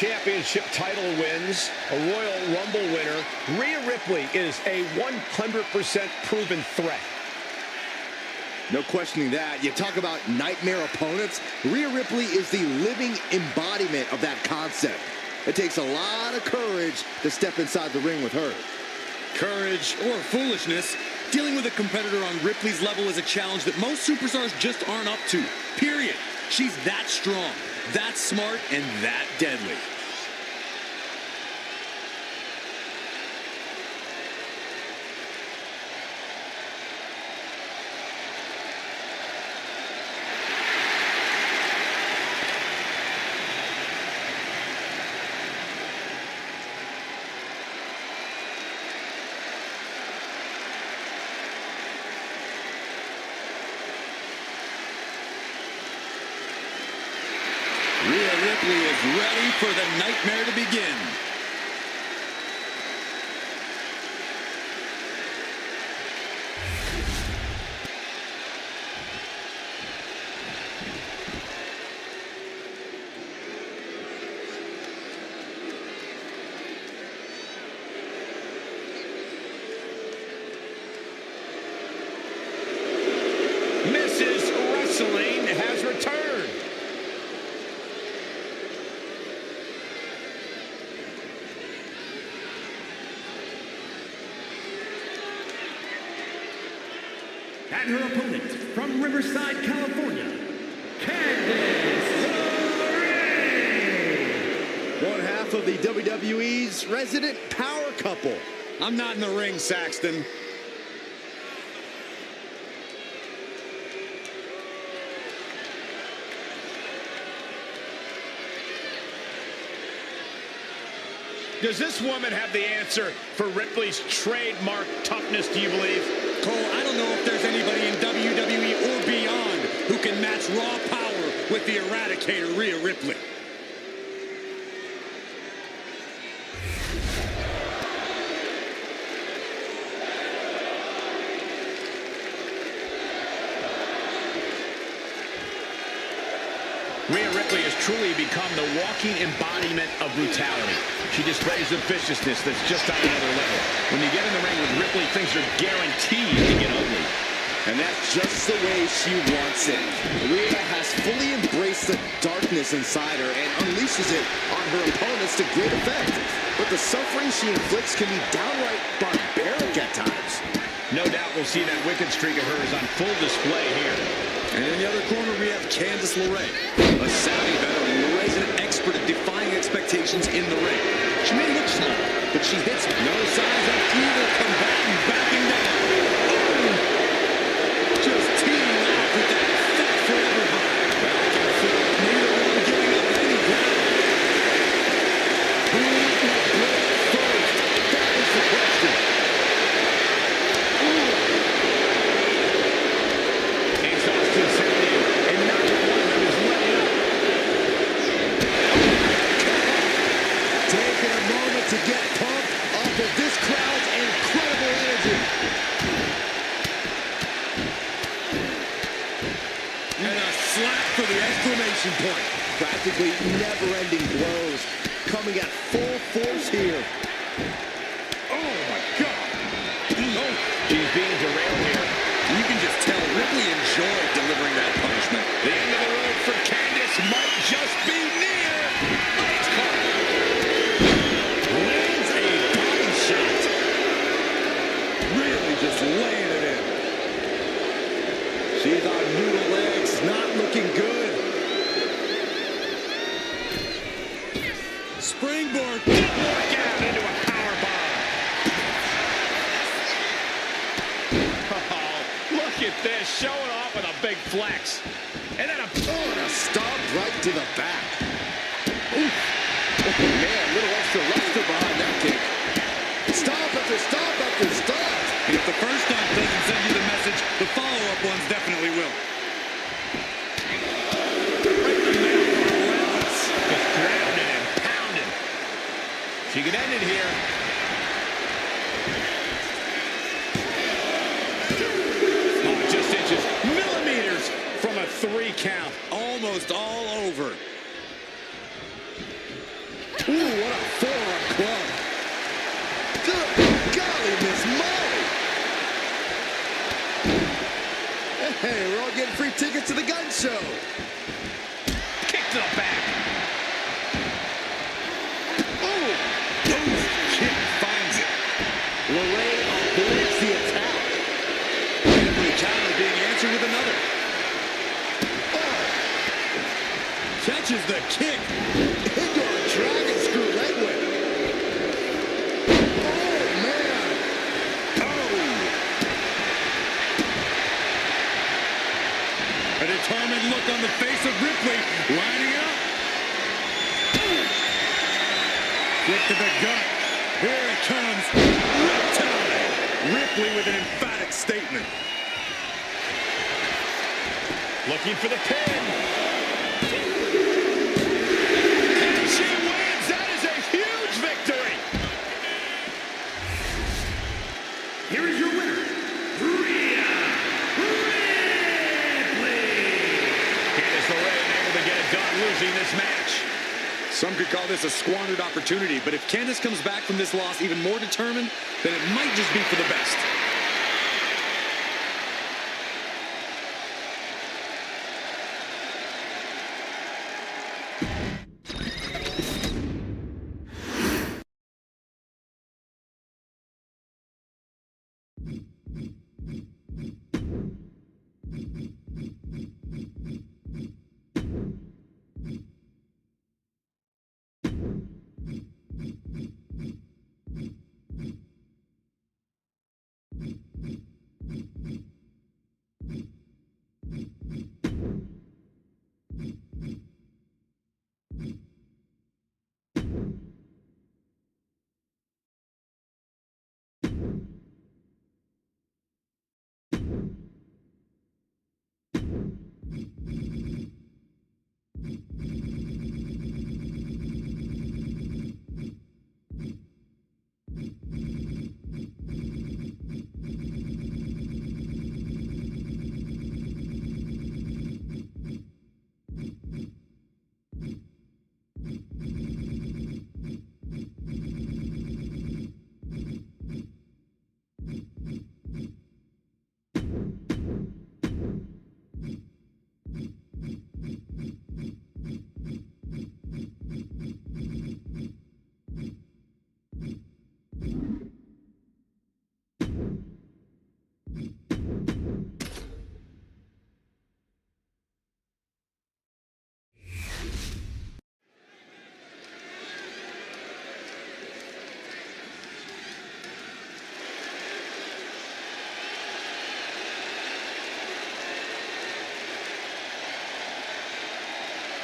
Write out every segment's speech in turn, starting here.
championship title wins, a Royal Rumble winner, Rhea Ripley is a 100% proven threat. No questioning that. You talk about nightmare opponents. Rhea Ripley is the living embodiment of that concept. It takes a lot of courage to step inside the ring with her. Courage or foolishness, dealing with a competitor on Ripley's level is a challenge that most superstars just aren't up to. Period. She's that strong, that smart, and that deadly. Rhea Ripley is ready for the nightmare to begin. Mrs. Wrestling has returned. And her opponent from Riverside, California, Candice LeRae. One half of the WWE's resident power couple. I'm not in the ring, Saxton. Does this woman have the answer for Ripley's trademark toughness, do you believe? Cole, I don't know if there's anybody in WWE or beyond who can match raw power with the Eradicator, Rhea Ripley. Rhea Ripley has truly become the walking embodiment of brutality. She displays the viciousness that's just on another level. When you get in the ring with Ripley, things are guaranteed to get ugly. And that's just the way she wants it. Rhea has fully embraced the darkness inside her and unleashes it on her opponents to great effect. But the suffering she inflicts can be downright barbaric at times. No doubt we'll see that wicked streak of hers on full display here. And in the other corner, we have Candice LeRae. A savvy veteran, LeRae's an expert at defying expectations in the ring. She may look small, but she hits no signs of either combatant backing down. Just teeing off with that fat forever high. Back and forth, neither one giving up any ground. Who will break first? That is the question. And neither one of them is letting up. Taking a moment to get pumped off of this crowd's incredible energy. And a slap for the exclamation point. Practically never-ending blows coming at full force here. Oh, my God. Oh, she's being derailed here. You can just tell Ripley enjoyed delivering that punishment. The end of the road for Candice might just be near. But it's caught. Lands a body shot. Really just laying it in. She's on noodle legs, not looking good. Springboard. Work out into a power bomb. Oh, look at this, showing off with a big flex. And then a Stomp right to the back. Ooh. Oh, man, a little extra luster behind that kick. Stomp after stomp after stomp. And if the first stomp doesn't send you the message, the follow-up ones definitely will. Right in the middle. Relentless. just grounded and pounded. She could end it here. Oh, just inches, millimeters from a 3 count. Almost all over. it to the gun show. Kick to the back. Oh! Those kick finds it. LeRae avoids the attack. Every counter being answered with another. Oh! Catches the kick. Into a dragon screw leg whip. Oh, man. A determined look on the face of Ripley, lining up. Kick to the gut. Here it comes. Riptide. Ripley with an emphatic statement. Looking for the pin. And she wins. That is a huge victory. Here is your winner, Rhea Ripley. Candice LeRae unable to get it done, losing this match. Some could call this a squandered opportunity, but if Candice comes back from this loss even more determined, then it might just be for the best.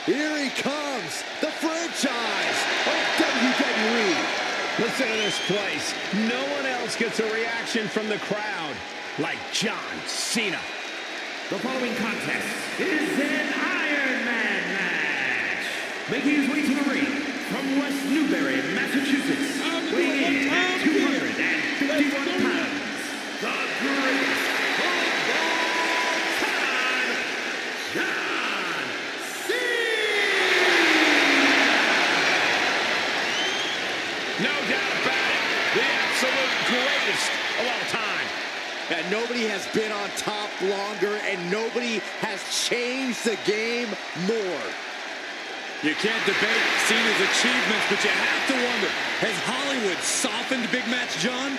Here he comes, the franchise of WWE. Listen to this place. No one else gets a reaction from the crowd like John Cena. The following contest is an Iron Man match. Making his way to the ring from West Newbury, Massachusetts, weighing in at 251 pounds, the greatest of all time, John Cena! No doubt about it. The absolute greatest of all time. And nobody has been on top longer, and nobody has changed the game more. You can't debate Cena's achievements, but you have to wonder, has Hollywood softened Big Match John?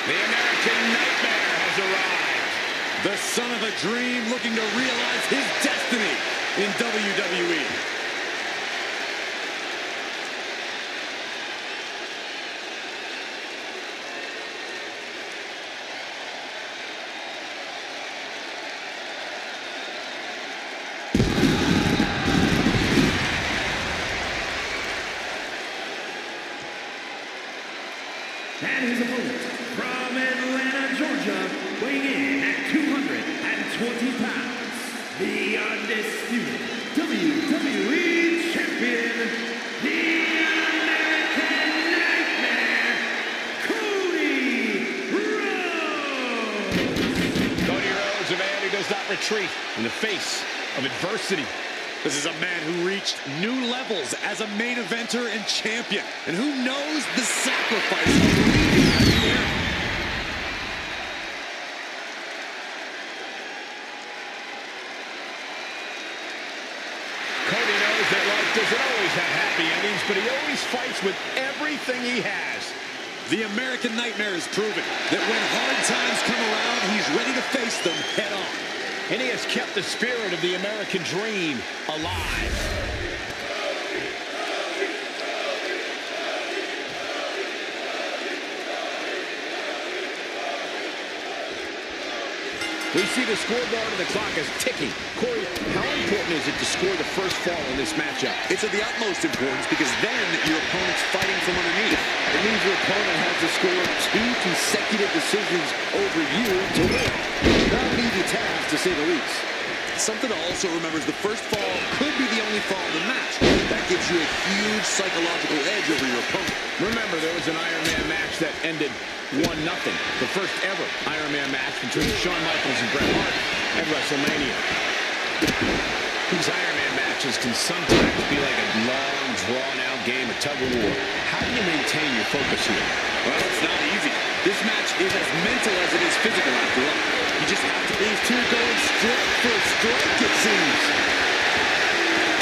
The American Nightmare has arrived. The son of a dream looking to realize his destiny in WWE. 120 pounds, the undisputed WWE Champion, the American Nightmare, Cody Rhodes! Cody Rhodes, a man who does not retreat in the face of adversity. This is a man who reached new levels as a main eventer and champion. And who knows the sacrifice of leaving at the end. Cody knows that life doesn't always have happy endings, but he always fights with everything he has. The American Nightmare has proven that when hard times come around, he's ready to face them head on. And he has kept the spirit of the American dream alive. We see the scoreboard and the clock is ticking. Corey, how important is it to score the first fall in this matchup? It's of the utmost importance because then your opponent's fighting from underneath. It means your opponent has to score 2 consecutive decisions over you to win. Not an easy task, to say the least. Something to also remember is the first fall could be the only fall in the match. That gives you a huge psychological edge over your opponent. Remember, there was an Iron Man match that ended 1-0. The first ever Iron Man match between Shawn Michaels and Bret Hart at WrestleMania. These Iron Man matches can sometimes be like a long, drawn-out game of tug-of-war. How do you maintain your focus here? Well, it's not easy. This match is as mental as it is physical after all. You just have to... These two going strike for strike, it seems.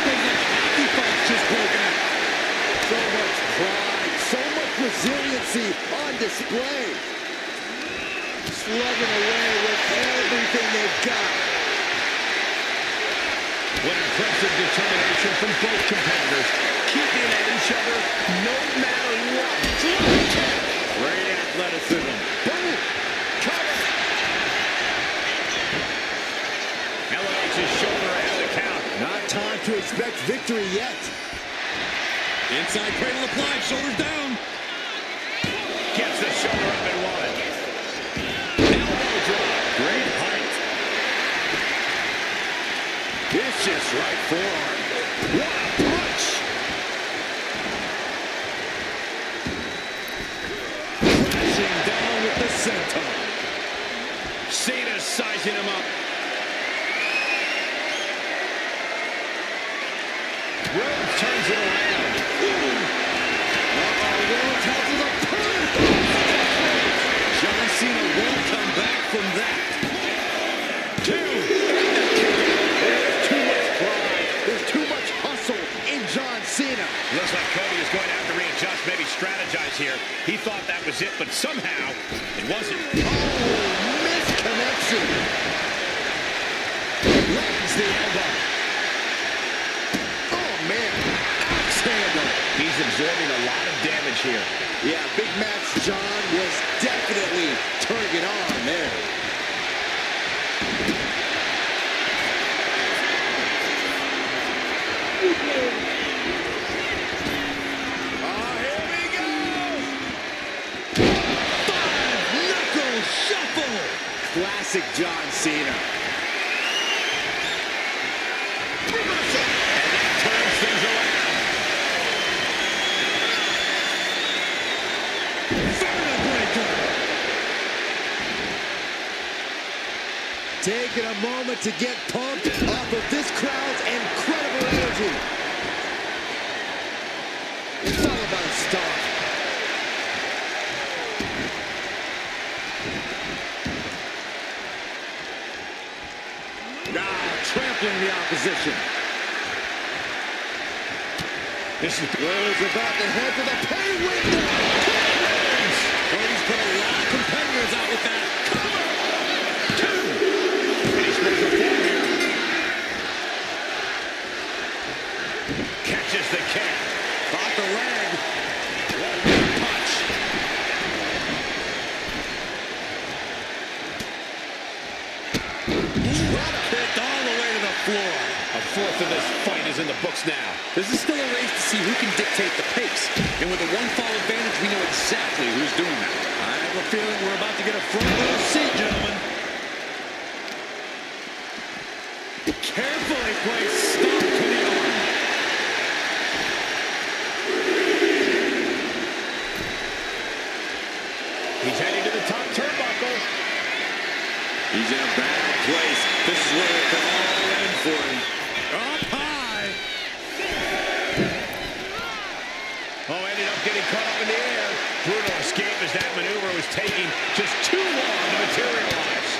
There's like hockey fights just broken out. So much pride, so much resiliency on display. Slugging away with everything they've got. What impressive determination from both competitors. Keeping at each other no matter what. Great athleticism. Boom! Cover! Elevates his shoulder ahead of the count. Not time to expect victory yet. Inside cradle applied, shoulders down. Gets the shoulder up and one. Elbow drop. Great height. Vicious right forearm. What a punch! Crashing down with the senton. Cena's sizing him up. Rhodes turns it around. Rhodes has his opponent. John Cena won't come back from that. 2. There's too much pride. There's too much hustle in John Cena. Looks like Cody is going to have to readjust, maybe strategize here. He thought that was it, but somehow it wasn't. Oh, missed connection. Lands the elbow. Oh, man. Axe handle. He's absorbing a lot of damage here. Yeah, Big Match John was definitely turning it on there. Here we go! 5-knuckle shuffle. Classic John Cena. Reversal. And that turns things around. Vertebreaker. Taking a moment to get pumped off of this crowd's incredible energy. It's all about start. Trampling the opposition. This is Rhodes about to head for the pay window. Cody's put a lot of competitors out with that. Cover! 2. And he's supposed to fall here. Catches the kick. Caught the leg. Punch. Drop kicked all the way to the floor. A fourth of this fight is in the books now. This is still a race to see who can dictate the pace. And with a one-fall advantage, we know exactly who's doing that. I have a feeling we're about to get a front row seat, gentlemen. Carefully placed stomp to the arm. He's heading to the top turnbuckle. He's in a bad place. This is where it can all end for him. Up high. Oh, ended up getting caught up in the air. Brutal escape as that maneuver was taking just too long to materialize.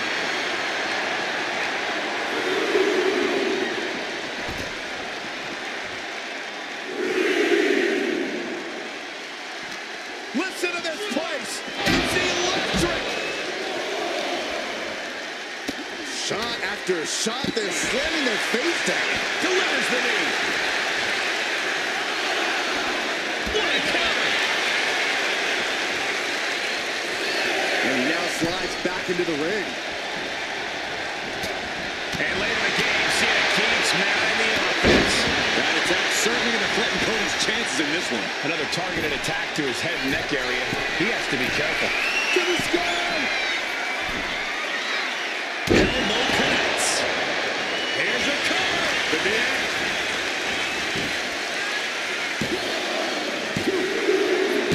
Listen to this place. It's electric. Shot after shot, they're slamming their face down. Delivers the knee. What a counter. And he now slides back into the ring. And later in the game, Cena keeps mounting the offense. That attack certainly going to threaten Cody's chances in this one. Another targeted attack to his head and neck area. He has to be careful. To the sky! Elbow connects. Here's a cover. Could be it.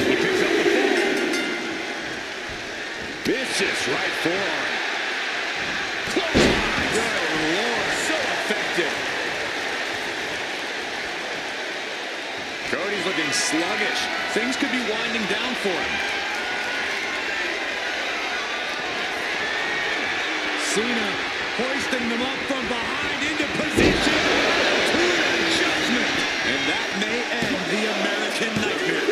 He picks up the fall. Vicious right forearm. Clothesline. Good Lord, so effective. Cody's looking sluggish. Things could be winding down for him. Cena hoisting them up from behind into position to the judgment. And that may end the American Nightmare.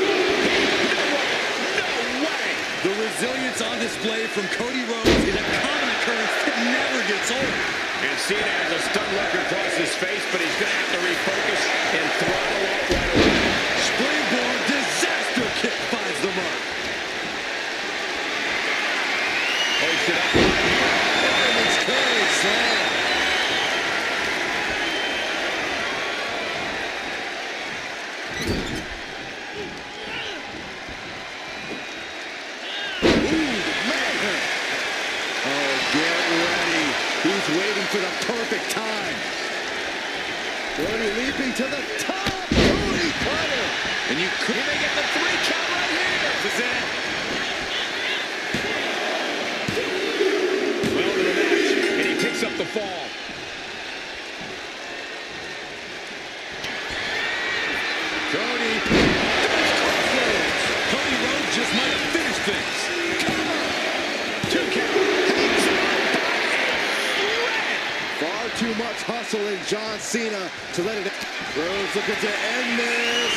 No way. The resilience on display from Cody Rhodes is a common occurrence that never gets old. And Cena has a stunned look across his face, but he's going to have to refocus and throttle up right away. Springboard disaster kick finds the mark. Hoisted up right here. Fireman's carry slam. Oh, get ready. He's waiting for the perfect time. Cody leaping to the top. Cody cutter. And you could He may get the 3 count right here. This is it. Well to the match, and he picks up the fall. Cody. Cody Rhodes just might have finished things. 2 count. He's up by a thread. Far too much hustle in John Cena to let it. Rhodes looking to end this.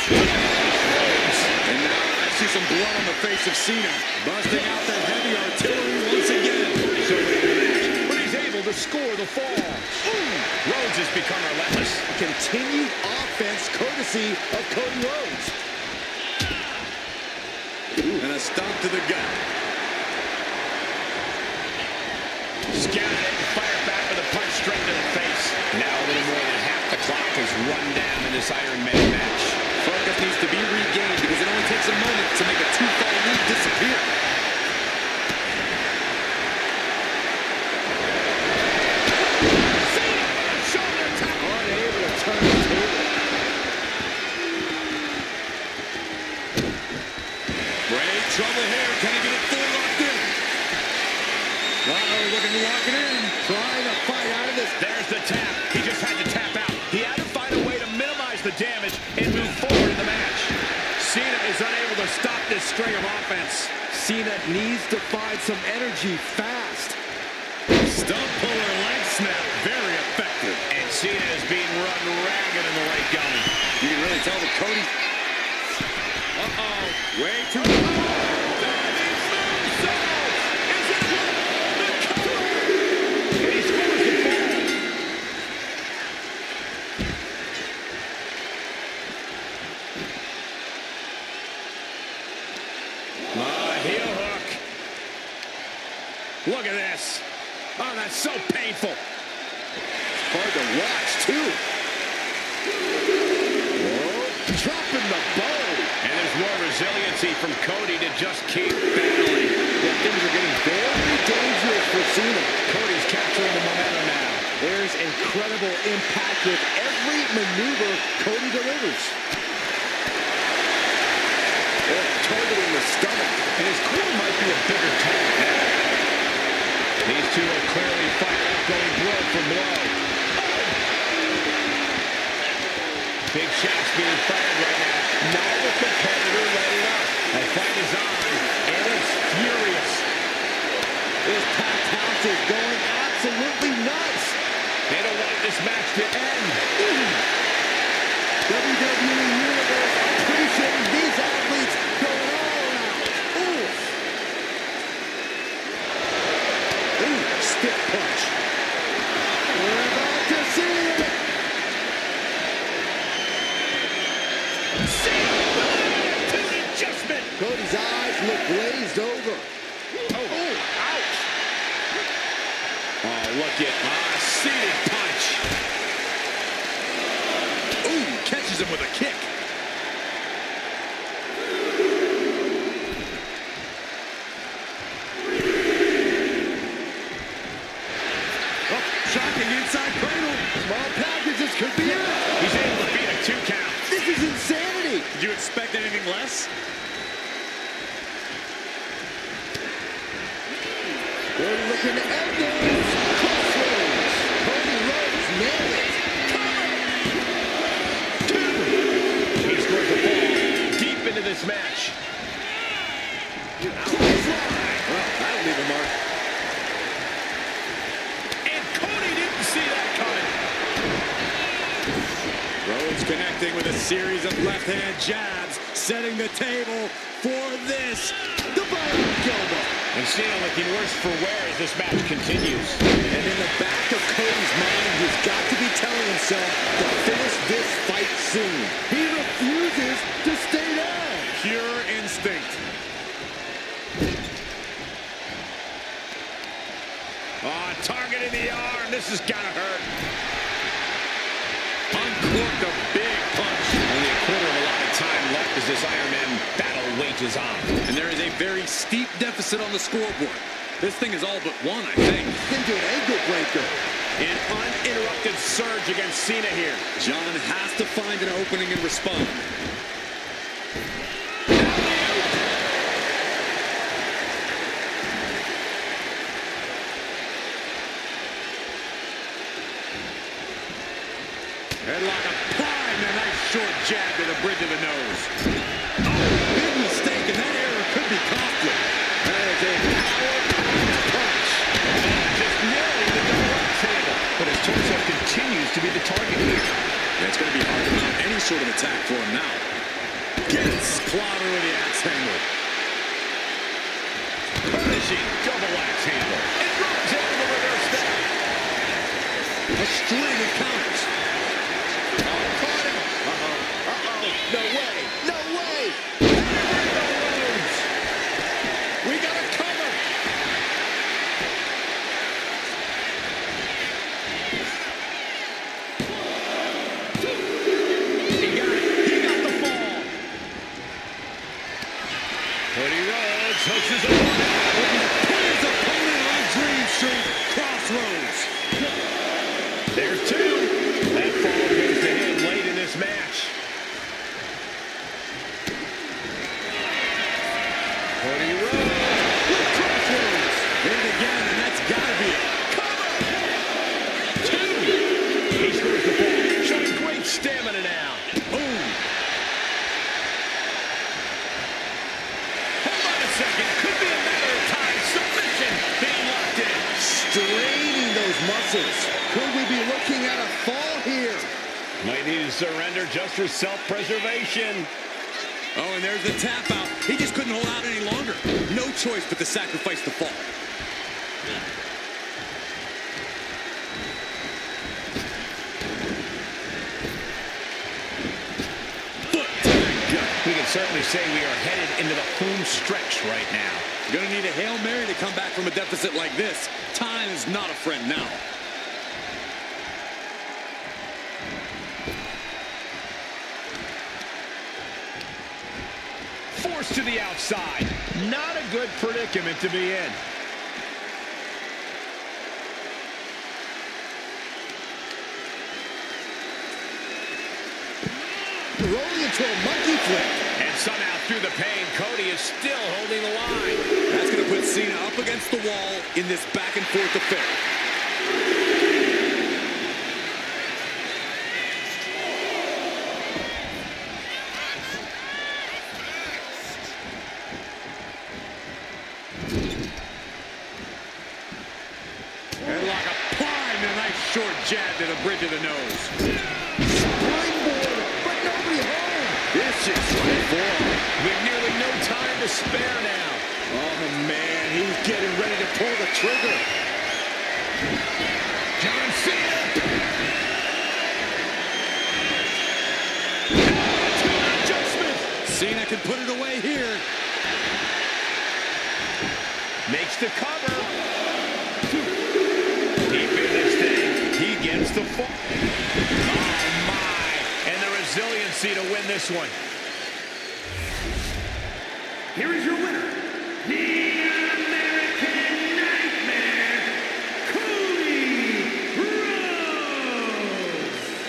And now I see some blood on the face of Cena. Busting out that heavy artillery once again. So late in the match, but he's able to score the fall. Rhodes has become relentless. Continued offense courtesy of Cody Rhodes. And a stomp to the gut. Scouted it and fired back with a punch straight to the face. Now a little more than half the clock is run down in this Iron Man match. Focus needs to be regained because it only takes a moment to make a 2-fall lead disappear. Shoulder tap. Unable to turn the table. Great trouble here. Can he get it full locked in? Uh-oh, looking to lock it in. Trying to fight out of this. There's the tap. He just had to tap out. He had to find a way to minimize the damage and move forward in the match. Cena is unable to stop this string of offense. Cena needs to find some energy fast. Stump puller leg snap. Very effective. And Cena is being run ragged in the late going. You can really tell that Cody. Uh-oh. Way too. And he scores the fall. Heel hook. Look at this. Oh, that's so painful. Hard to watch, too. Whoa, dropping the bow. And there's more resiliency from Cody to just keep battling. Yeah, things are getting very dangerous for Cena. Cody's capturing the momentum now. There's incredible incredible impact with every maneuver Cody delivers. Oh, targeting the stomach. And his core might be a bigger target now. These two are clearly fired up, going blow for blow. Big shots being fired right now. Neither competitor letting up. The fight is on, and it's furious. This packed house is going absolutely nuts. They don't want this match to end. WWE Universe appreciating these athletes going all out. Ooh. Ooh, stiff punch. We're about to see it. To the adjustment. Cody's eyes look glazed over. Oh, ouch. Oh, look at seated punch. Ooh, catches him with a kick. Oh, shocking inside cradle. Small packages could be it. He's able to beat a 2 count. This is insanity. Did you expect anything less? Cody looking to end this. Crossroads. Cody Rhodes nailed it. He scores a ball deep into this match. Well, that'll leave a mark. And Cody didn't see that coming. Rhodes connecting with a series of left-hand jabs, setting the table for this. The Bionic Elbow. And Cena looking worse for wear as this match continues. And in the back of Cody's mind, he's got to be telling himself to finish this fight soon. He refuses to stay down. Pure instinct. Oh, targeting the arm. This is gonna hurt. Uncorked a big punch. Only a quarter of a lot of time left as this Iron Man battle wages on. And there is a very steep deficit on the scoreboard. This thing is all but won, I think. Into an ankle breaker. An uninterrupted surge against Cena here. John has to find an opening and respond. Headlock applied, and a nice short jab to the bridge of the nose. Oh, big mistake, and that error could be costly. That is a power-packed punch. Just nailing the double axe handle. But his torso continues to be the target here. And it's going to be hard to mount any sort of attack for him now. Gets clobbered with the axe handle. Punishing double axe handle. And Rhodes able to reverse that. A string of counters. No way. No way. We got a cover. He got it. He got the fall. Cody Rhodes hooks his opponent. Put his opponent on Dream Street. Crossroads. There's two. That fall goes to him late in this match. Cody Rhodes with crossroads. Hit it again, and that's got to be it. Cover. Two. He scores the ball, showing great stamina now. Boom. Hold on a second. Could be a matter of time. Submission being locked in. Straining those muscles. Could we be looking at a fall here? Might need to surrender just for self-preservation. Oh, and there's the tap out. He just couldn't hold out any longer. No choice but to sacrifice the fall. Foot to the gut. We can certainly say we are headed into the home stretch right now. Gonna need a Hail Mary to come back from a deficit like this. Time is not a friend now. Forced to the outside. Not a good predicament to be in. rolling into a monkey flip. And somehow through the pain, Cody is still holding the line. That's going to put Cena up against the wall in this back and forth affair. Headlock applied and a nice short jab to the bridge of the nose. Springboard, but nobody home. Vicious right forward. With nearly no time to spare now. Oh, man, he's getting ready to pull the trigger. John Cena. Adjustment. Cena can put it away here. Makes the cover. Deep in this thing. He gets the fall. Oh, my. And the resiliency to win this one. Here is your winner, the American Nightmare, Cody Rhodes.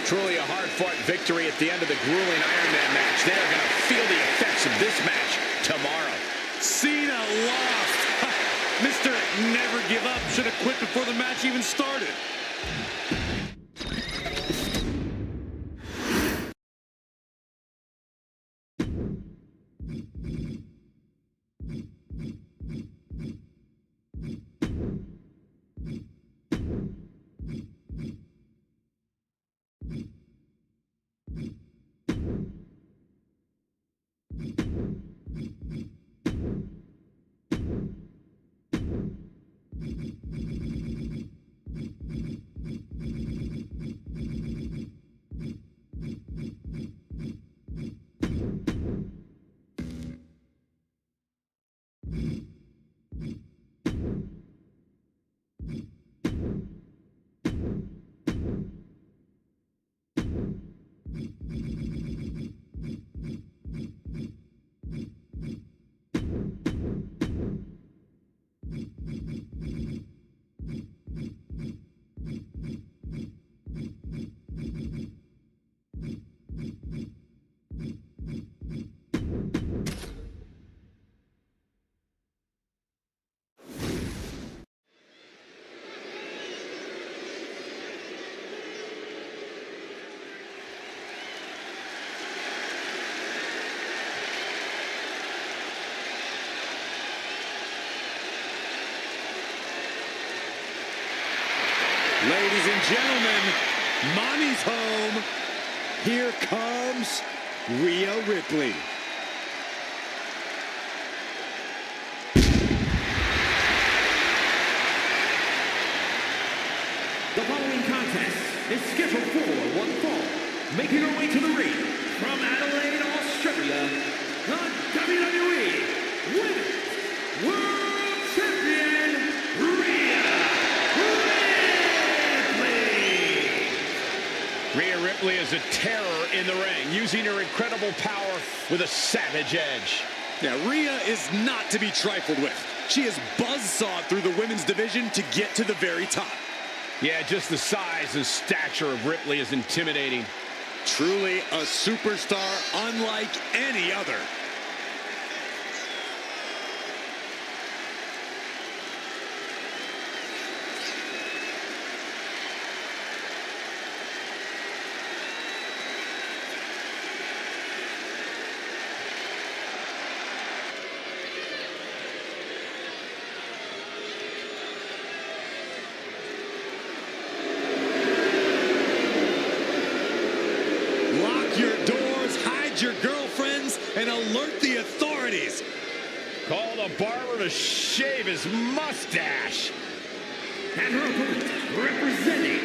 Truly a hard-fought victory at the end of the grueling Iron Man match. They are going to feel the effects of this match tomorrow. Cena lost. Mr. Never Give Up should have quit before the match even started. Ladies and gentlemen, Mommy's home. Here comes Rhea Ripley. The following contest is scheduled for one fall. Making her way to the ring from Adelaide, Australia, the WWE Women's World Champion, Rhea Ripley. Rhea Ripley is a terror in the ring, using her incredible power with a savage edge. Yeah, Rhea is not to be trifled with. She has buzzsawed through the women's division to get to the very top. Yeah, just the size and stature of Ripley is intimidating. Truly a superstar unlike any other. Lock your doors, hide your girlfriends, and alert the authorities. Call the barber to shave his mustache. And her opponent, representing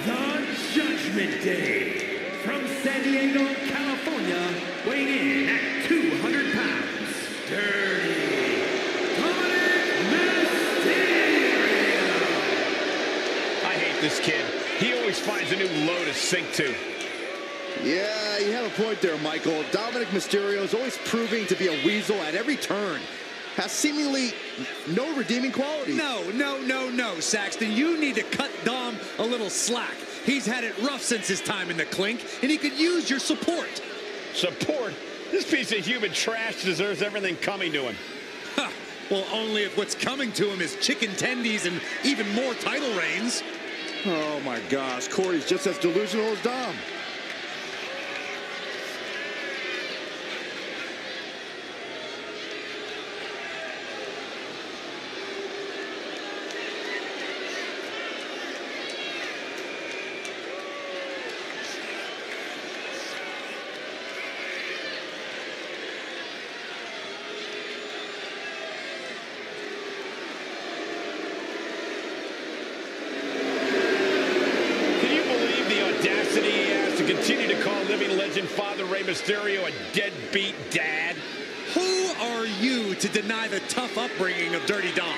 the Judgment Day, from San Diego, California, weighing in at 200 pounds, Dirty Dominic Mysterio. I hate this kid. He always finds a new low to sink to. Yeah, you have a point there, Michael. Dominic Mysterio is always proving to be a weasel at every turn. Has seemingly no redeeming qualities. No, Saxton. You need to cut Dom a little slack. He's had it rough since his time in the clink, and he could use your support. Support? This piece of human trash deserves everything coming to him. Ha! Well, only if what's coming to him is chicken tendies and even more title reigns. Oh my gosh, Corey's just as delusional as Dom. Continue to call living legend Father Rey Mysterio a deadbeat dad? Who are you to deny the tough upbringing of Dirty Dom?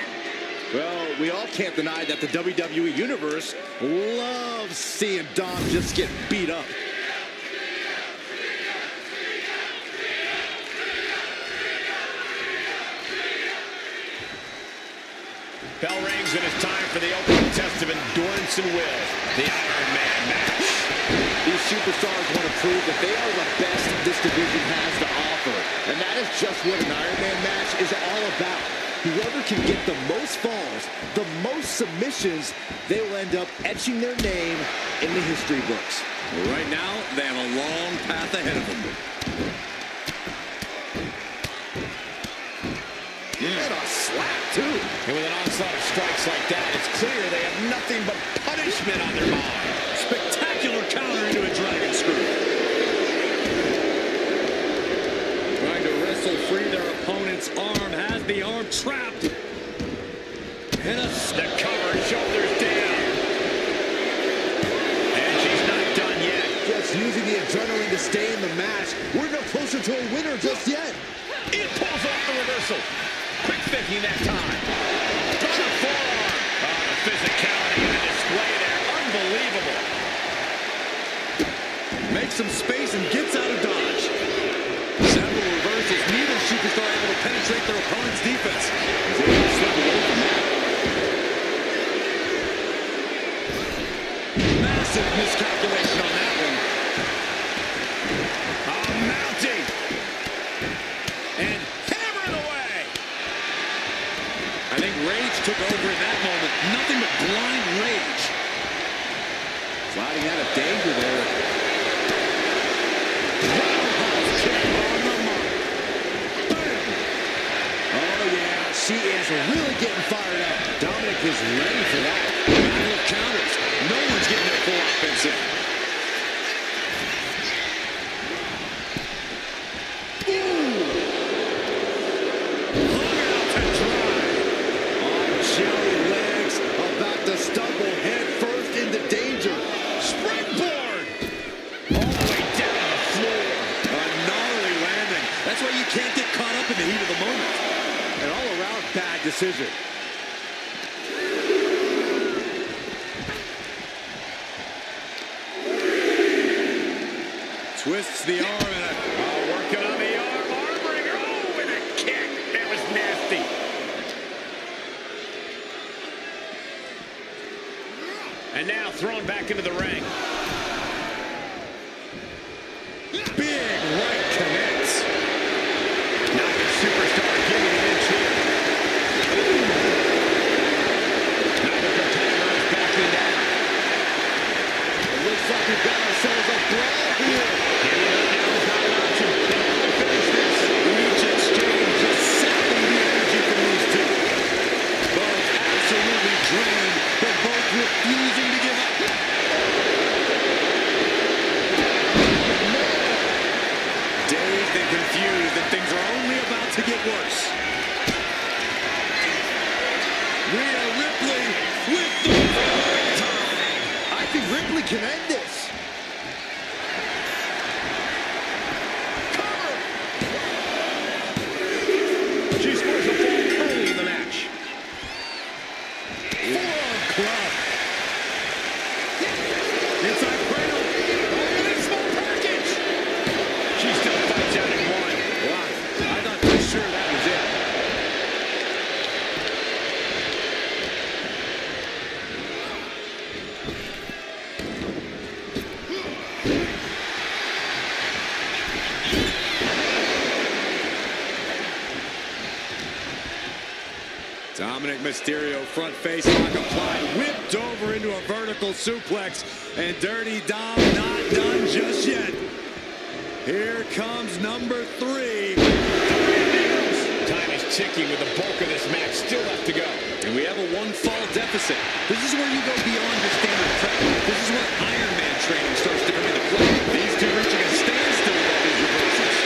Well, we all can't deny that the WWE Universe loves seeing Dom just get beat up. Bell rings and it's time for the opening test of endurance and will. The Iron Man match. These superstars want to prove that they are the best this division has to offer. And that is just what an Iron Man match is all about. Whoever can get the most falls, the most submissions, they will end up etching their name in the history books. Right now, they have a long path ahead of them. And a slap, too. And with an onslaught of strikes like that, it's clear they have nothing but punishment on their mind. Spectacular counter into a dragon screw. Trying to wrestle free their opponent's arm, has the arm trapped. And the cover, shoulders down. And she's not done yet. Just using the adrenaline to stay in the match. We're no closer to a winner just yet. It pulls off the reversal. Quick thinking that time. Double forearm. Oh, the physicality on display there. Unbelievable. Makes some space and gets out of dodge. Several reversals. Neither superstar able to penetrate their opponent's defense. He's able to slip away from that. Massive miscalculation on that one. Mounting. And hammering away. I think rage took over in that moment. Nothing but blind rage. Sliding out of danger there. Oh, yeah, she is really getting fired up. Dominic is ready for that. Battle of counters. No one's getting their full offense in. Stumble head first into danger. Springboard! All the way down to the floor. A gnarly landing. That's why you can't get caught up in the heat of the moment. An all-around bad decision. Twists the arm and working on the arm. Armbringer. Oh, with a kick. That was nasty. And now thrown back into the ring. big right connects. Neither superstar giving an inch here. Neither competitor is backing down. It looks like we've got ourselves a brawl here. Giving up now is not an option. They have to finish this. Each exchange just sapping the energy from these two. Both absolutely drained, but both refusing to give up. Dazed and confused that things are only about to get worse. Rhea Ripley with the time. I think Ripley can end this. She scores a fall early in the match. Forearm club. Inside cradle. Oh, and a small package. She still fights out in one. Wow. I thought for sure that was it. Dominic Mysterio, front face lock applied, whipped over into a vertical suplex, and Dirty Dom not done just yet. Here comes number 3. Time is ticking with the bulk of this match still left to go. And we have a 1-fall deficit. This is where you go beyond your standard prep. This is where Iron Man training starts to come into play. These two reaching a standstill with all these reversals.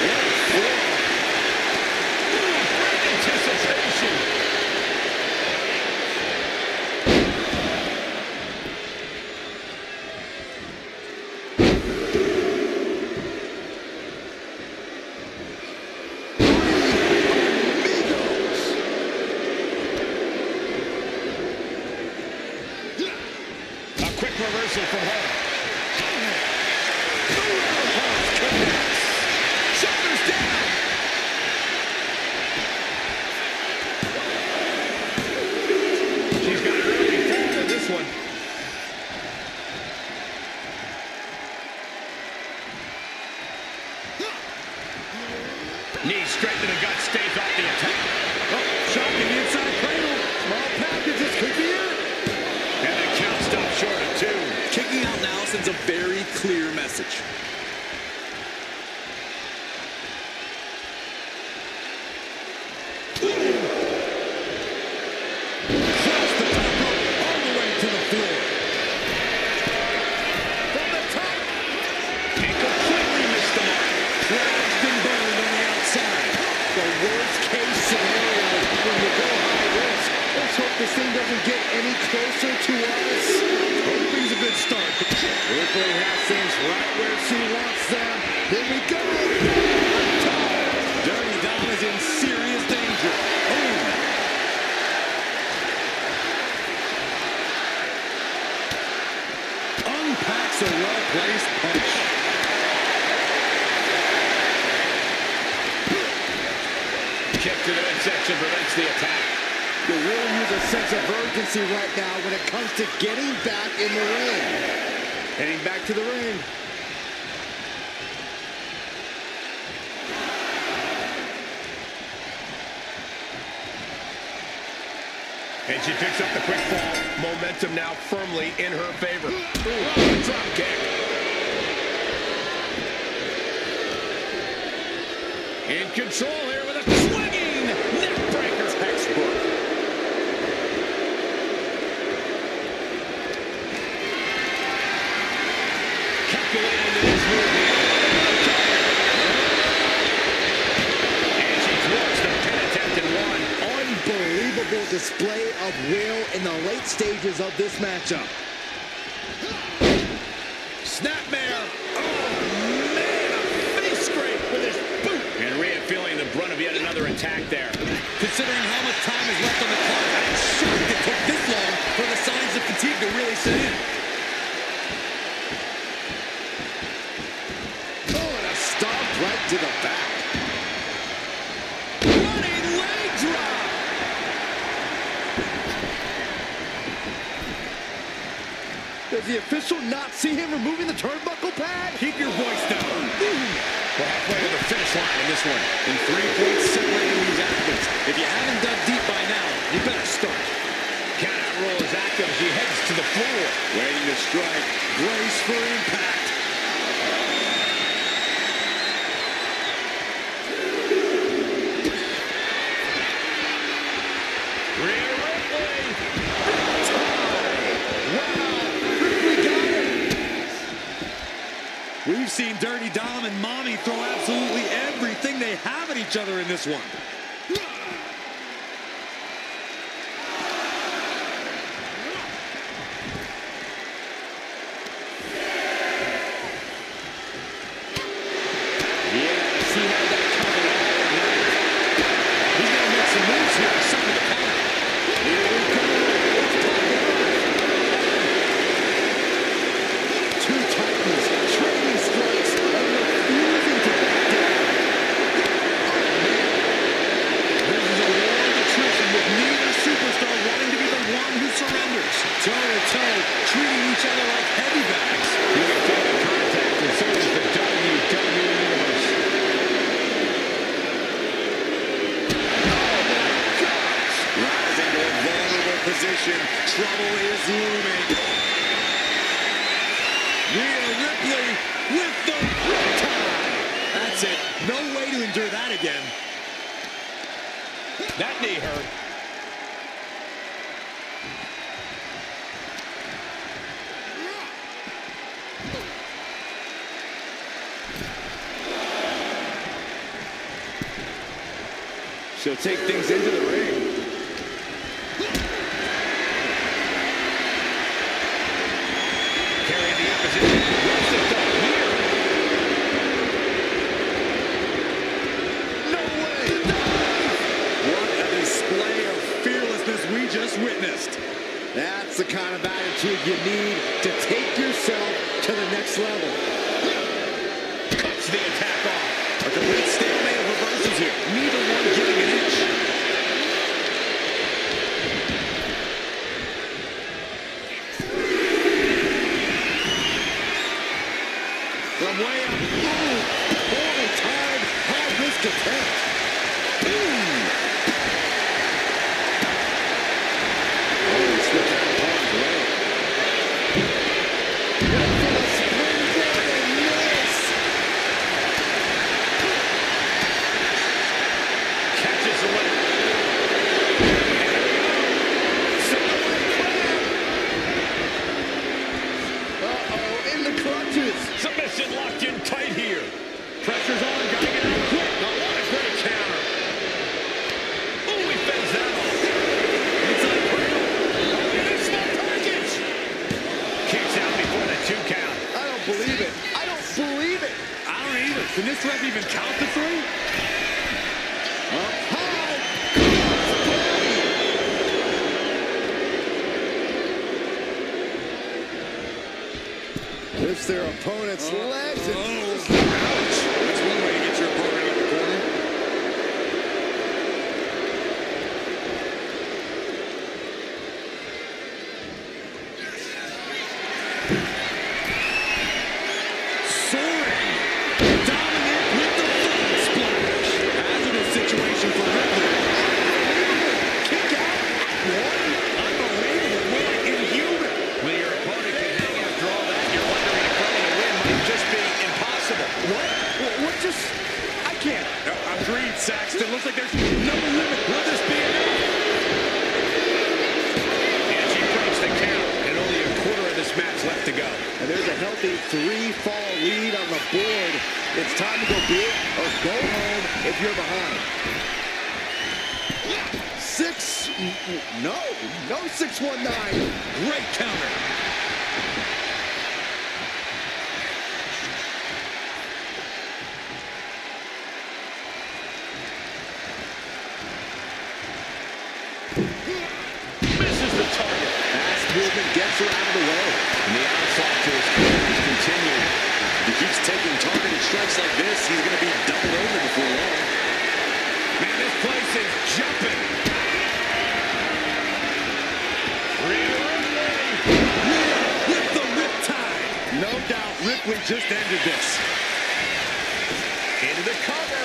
What a floor. Great anticipation. Quick reversal from home. Shoulders down. She's got an early fall in this one. Knee straight to the gut, stays off the attack. Oh, shocking the inside cradle. Small packages could be it. And the count stopped short of 2. Kicking out now sends a very clear message. Cross the top rope all the way to the floor. From the top. And completely missed the mark. Crashed and burned on the outside. The worst case scenario when you go high risk. Let's hope this thing doesn't get any closer to us. Hoping's a good start. Ripley has things right where she wants them. Here we go. Dirty Dom is in serious danger. Boom. Unpacks a well-placed punch. Kick to the midsection prevents the attack. You really use a sense of urgency right now when it comes to getting back in the ring. Heading back to the ring. And she picks up the quick fall. Momentum now firmly in her favor. Ooh, drop kick. In control here with a swinging neck breaker. Textbook. Calculated into this move here. And she thwarts the pin attempt in 1. Unbelievable display of will in the late stages of this matchup. Snapmare. Oh, man, a face scrape with his boot. And Rhea feeling the brunt of yet another attack there. Considering how much time is left on the clock, I'm shocked it took this long for the signs of fatigue to really set in. Oh, and a stomp right to the back. Running leg drop. Does the official not see him removing the turnbuckle pad? Keep your voice down. We're halfway to the finish line in this one. And 3 points separating these athletes. If you haven't dug deep by now, you better start. Countout roll is active as she heads to the floor. Waiting to strike. Brace for impact. Rhea Ripley. We've seen Dirty Dom and Mommy throw absolutely everything they have at each other in this one. Treating each other like heavy bags. You can feel the contact, and so does the WWE Universe. Oh my gosh! Rising to direction. Trouble is looming. Rhea Ripley with the riptide. That's it. No way to endure that again. That knee hurt. She'll take things into the ring. Carrying the opposition. What's the thought here? No way! What a display of fearlessness we just witnessed. That's the kind of attitude you need to take yourself to the next level. Cuts the attack off. A complete stalemate of reversals here. Neither one giving an inch. From way up. Oh, poorly timed, high-risk attempt. Oh, he slipped out of harm's way. Went for the springboard and missed. Catches the leg. Uh-oh, in the clutches. Submission locked in tight here. Pressure's on, gotta get out quick. Oh, what a great counter. Ooh, he fends that off. Inside cradle. Oh, look at this small package. Kicks out before the 2 count. I don't believe it. I don't believe it. I don't either. Can this ref even count the 3? Up high. Lifts their opponent's legs and Ouch. That's one way to get your opponent out of the corner. Soaring. Dominant with the front splash. Hazardous situation for Ripley. Kick out. Unbelievable. More like inhuman. When your opponent can hang after all that, you're wondering if running a win might just be impossible. What just... I can't. Agreed, Saxton. Looks like there's no limit. Will this be enough? And she breaks the count, and only a quarter of this match left to go. And there's a healthy 3-fall lead on the board. It's time to go big or go home if you're behind. 6... No 619. Great counter. Misses the target. Fast movement gets her out of the way. And the onslaught to his corners continued. If he keeps taking targeted strikes like this, he's going to be doubled over before long. Man, this place is jumping. Rhea With the riptide. No doubt Ripley just ended this. into the cover.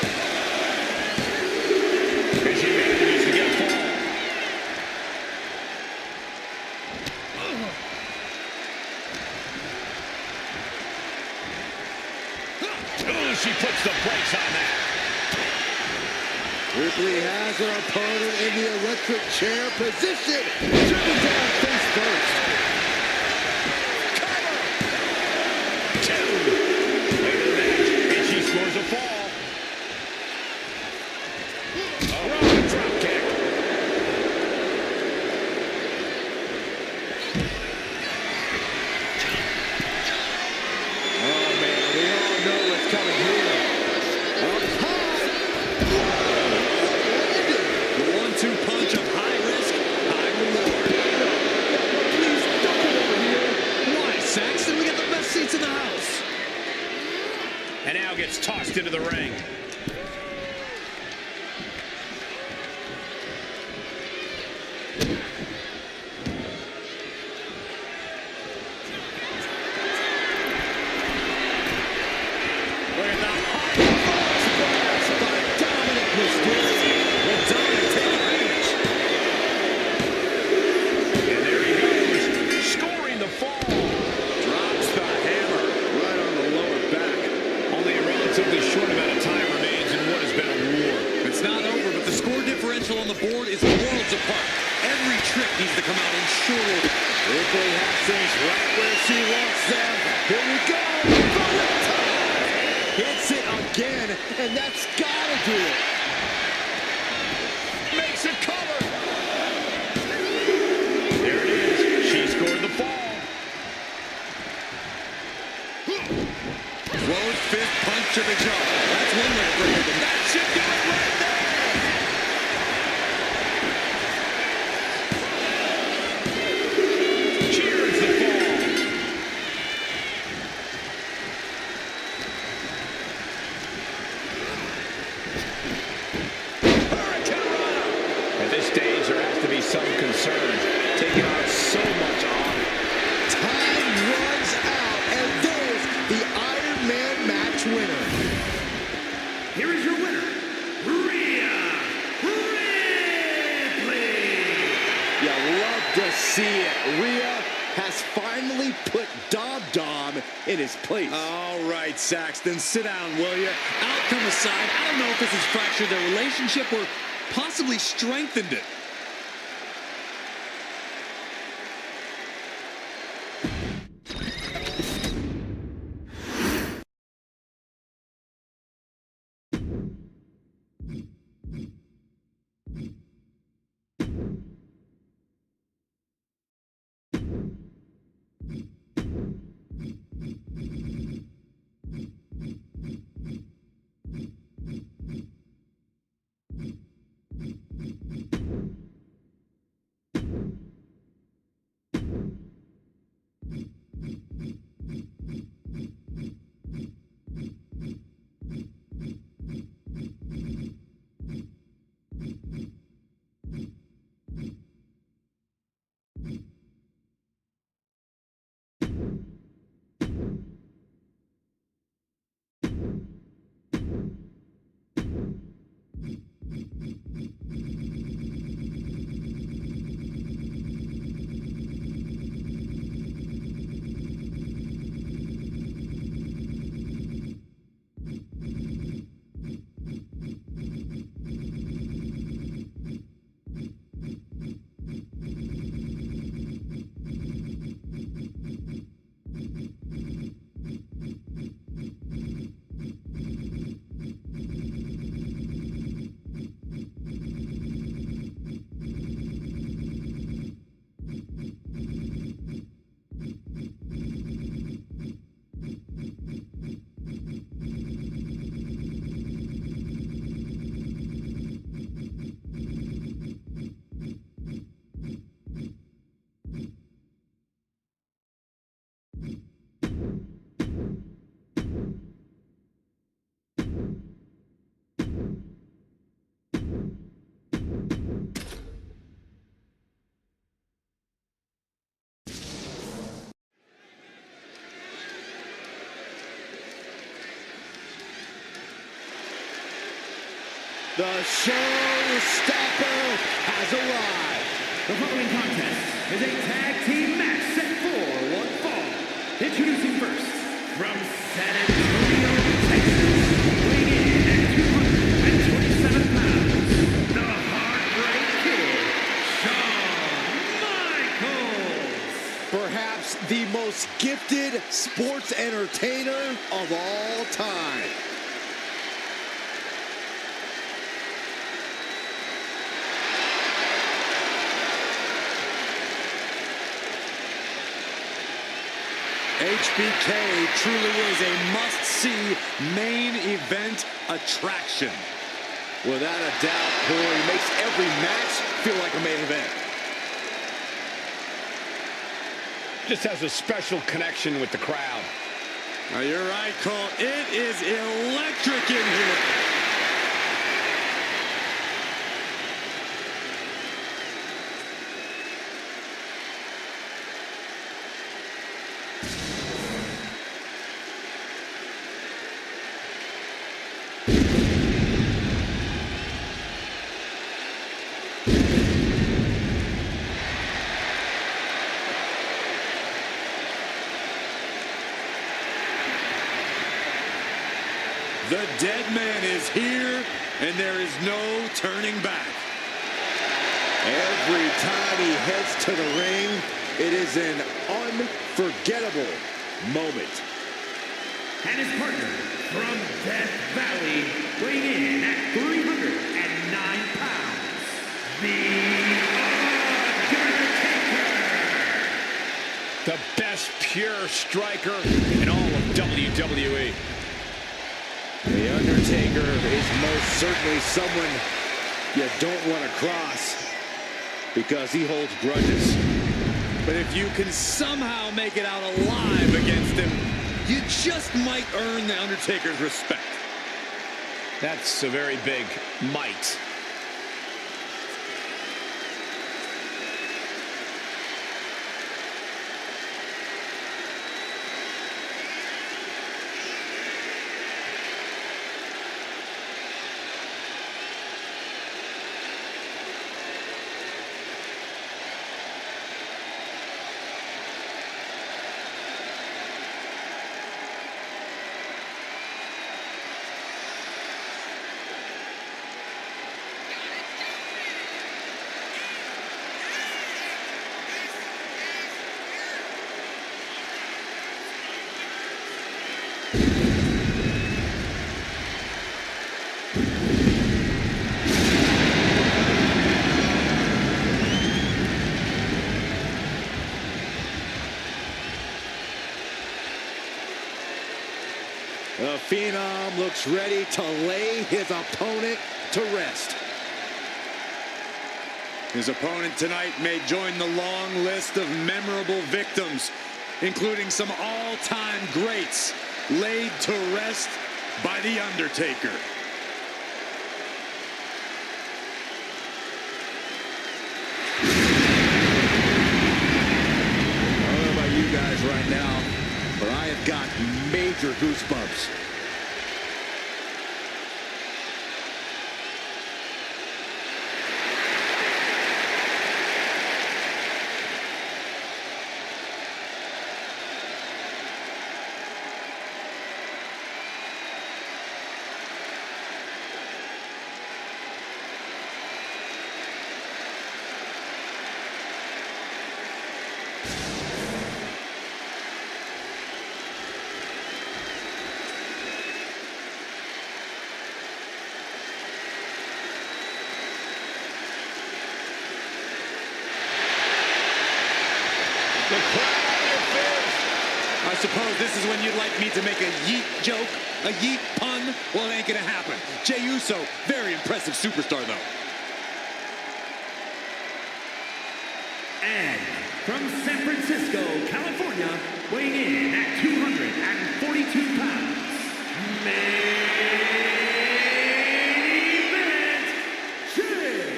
And she manages to get a fall. Oh, she puts the brakes on that. Ripley has her opponent in the electric chair position. Driven down face first. Cover. 2. Later in the match, and she scores a fall. A running drop kick. Oh, man, we all know what's coming here. Up high. The 1-2 punch of high risk, high reward. Please don't get over here. Why, Saxton? We got the best seats in the house. And now gets tossed into the ring. Look at that high Splash by Dominic Mysterio. Will Dominic take advantage? And board is worlds apart. Every trick needs to come out in short order. Ripley has things right where she wants them. Here we go. Hits it again, and that's gotta do it. Makes it cover. There it is. She scored the fall. Closed fist punch to the jaw. That's one way to break it. That should do it right there. Cheers the fall. At this stage, there has to be some concern. Taking on so much on it. Time runs out, and there's the Iron Man match winner. Here is your winner, Rhea Ripley. You love to see it. Rhea has finally put Dom in his place. All right, Saxton, sit down, will you? Outcome aside, I don't know if this has fractured their relationship or possibly strengthened it. The showstopper has arrived. The following contest is a tag team match set for one fall. Introducing first, from San Antonio, Texas, weighing in at 227 pounds, the Heartbreak Kid, Shawn Michaels. Perhaps the most gifted sports entertainer of all time. HBK truly is a must-see main event attraction. Without a doubt, Corey makes every match feel like a main event. Just has a special connection with the crowd. You're right, Cole. It is electric in here. The dead man is here, and there is no turning back. Every time he heads to the ring, it is an unforgettable moment. And his partner from Death Valley, weighing in at 309 pounds, The Undertaker! The best pure striker in all of WWE. The Undertaker is most certainly someone you don't want to cross because he holds grudges. But if you can somehow make it out alive against him, you just might earn the Undertaker's respect. That's a very big might. The Phenom looks ready to lay his opponent to rest. His opponent tonight may join the long list of memorable victims, including some all-time greats laid to rest by The Undertaker. I don't know about you guys right now, but I have got major goosebumps. The crowd is fierce. I suppose this is when you'd like me to make a yeet joke, a yeet pun? Well, it ain't gonna happen. Jey Uso, very impressive superstar, though. And from San Francisco, California, weighing in at 242 pounds, main event, Jey Uso!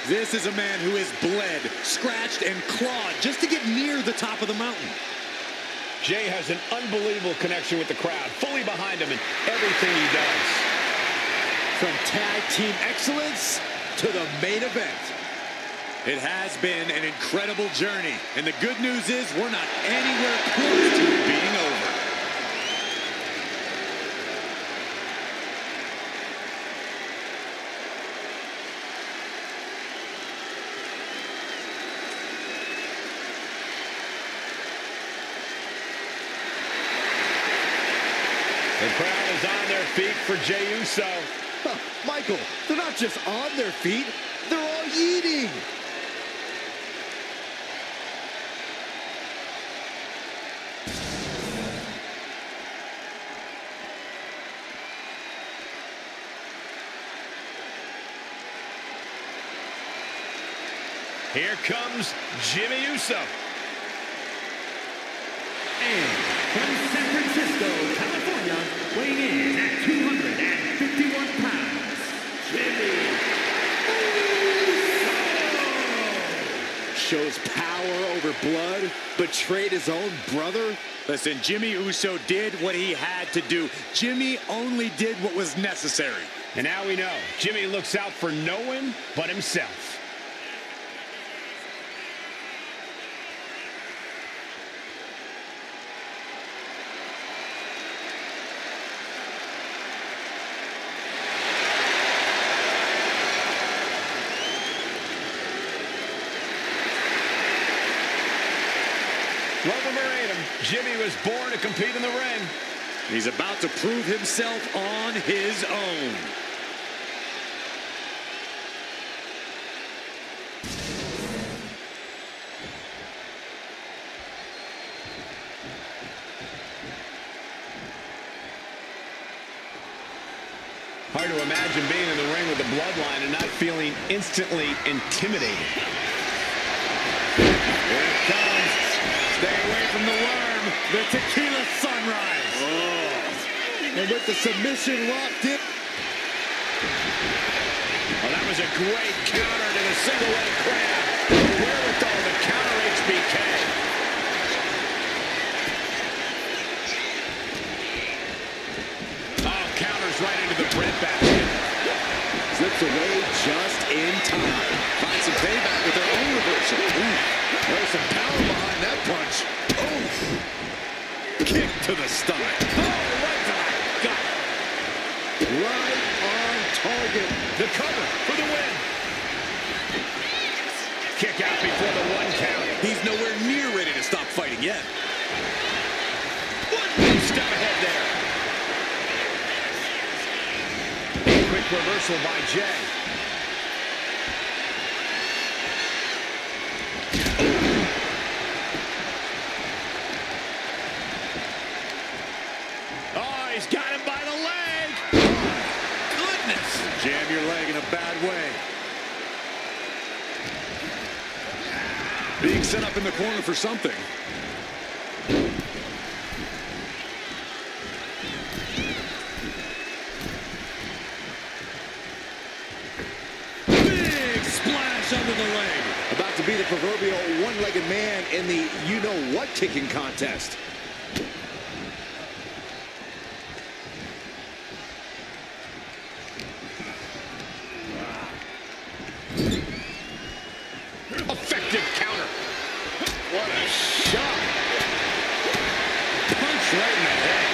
This is a man who has bled, scratched, and clawed just to get near the top of the mountain. Jey has an unbelievable connection with the crowd, fully behind him in everything he does. From tag team excellence to the main event. It has been an incredible journey, and the good news is we're not anywhere close to it being over. The crowd is on their feet for Jey Uso. Huh, Michael, they're not just on their feet, they're all yeeting. Here comes Jimmy Uso. And from San Francisco, California, weighing in at 251 pounds, Jimmy Uso! Shows power over blood, betrayed his own brother. Listen, Jimmy Uso did what he had to do. Jimmy only did what was necessary. And now we know Jimmy looks out for no one but himself. Love him or hate him, Jimmy was born to compete in the ring. He's about to prove himself on his own. Hard to imagine being in the ring with the bloodline and not feeling instantly intimidated. Here it comes. Stay away from the worm. The tequila sunrise. Oh. And with the submission locked in. Oh, that was a great counter to the single leg crab. Wherewithal to counter HBK. Oh, counters right into the breadbasket. Slips away just in time. Find some payback with their own reversal. Ooh. There's some power behind that punch. Oh. Kick to the stomach. Oh, right to the gut. Right on target. The cover for the win. Kick out before the 1 count. He's nowhere near ready to stop fighting yet. One step ahead there. A quick reversal by Jay. Oh, he's got him by the leg. Goodness. Jam your leg in a bad way. Being set up in the corner for something. Big splash under the leg. About to be the proverbial one-legged man in the you-know-what kicking contest. Effective counter. What a shot. Punch right in the head.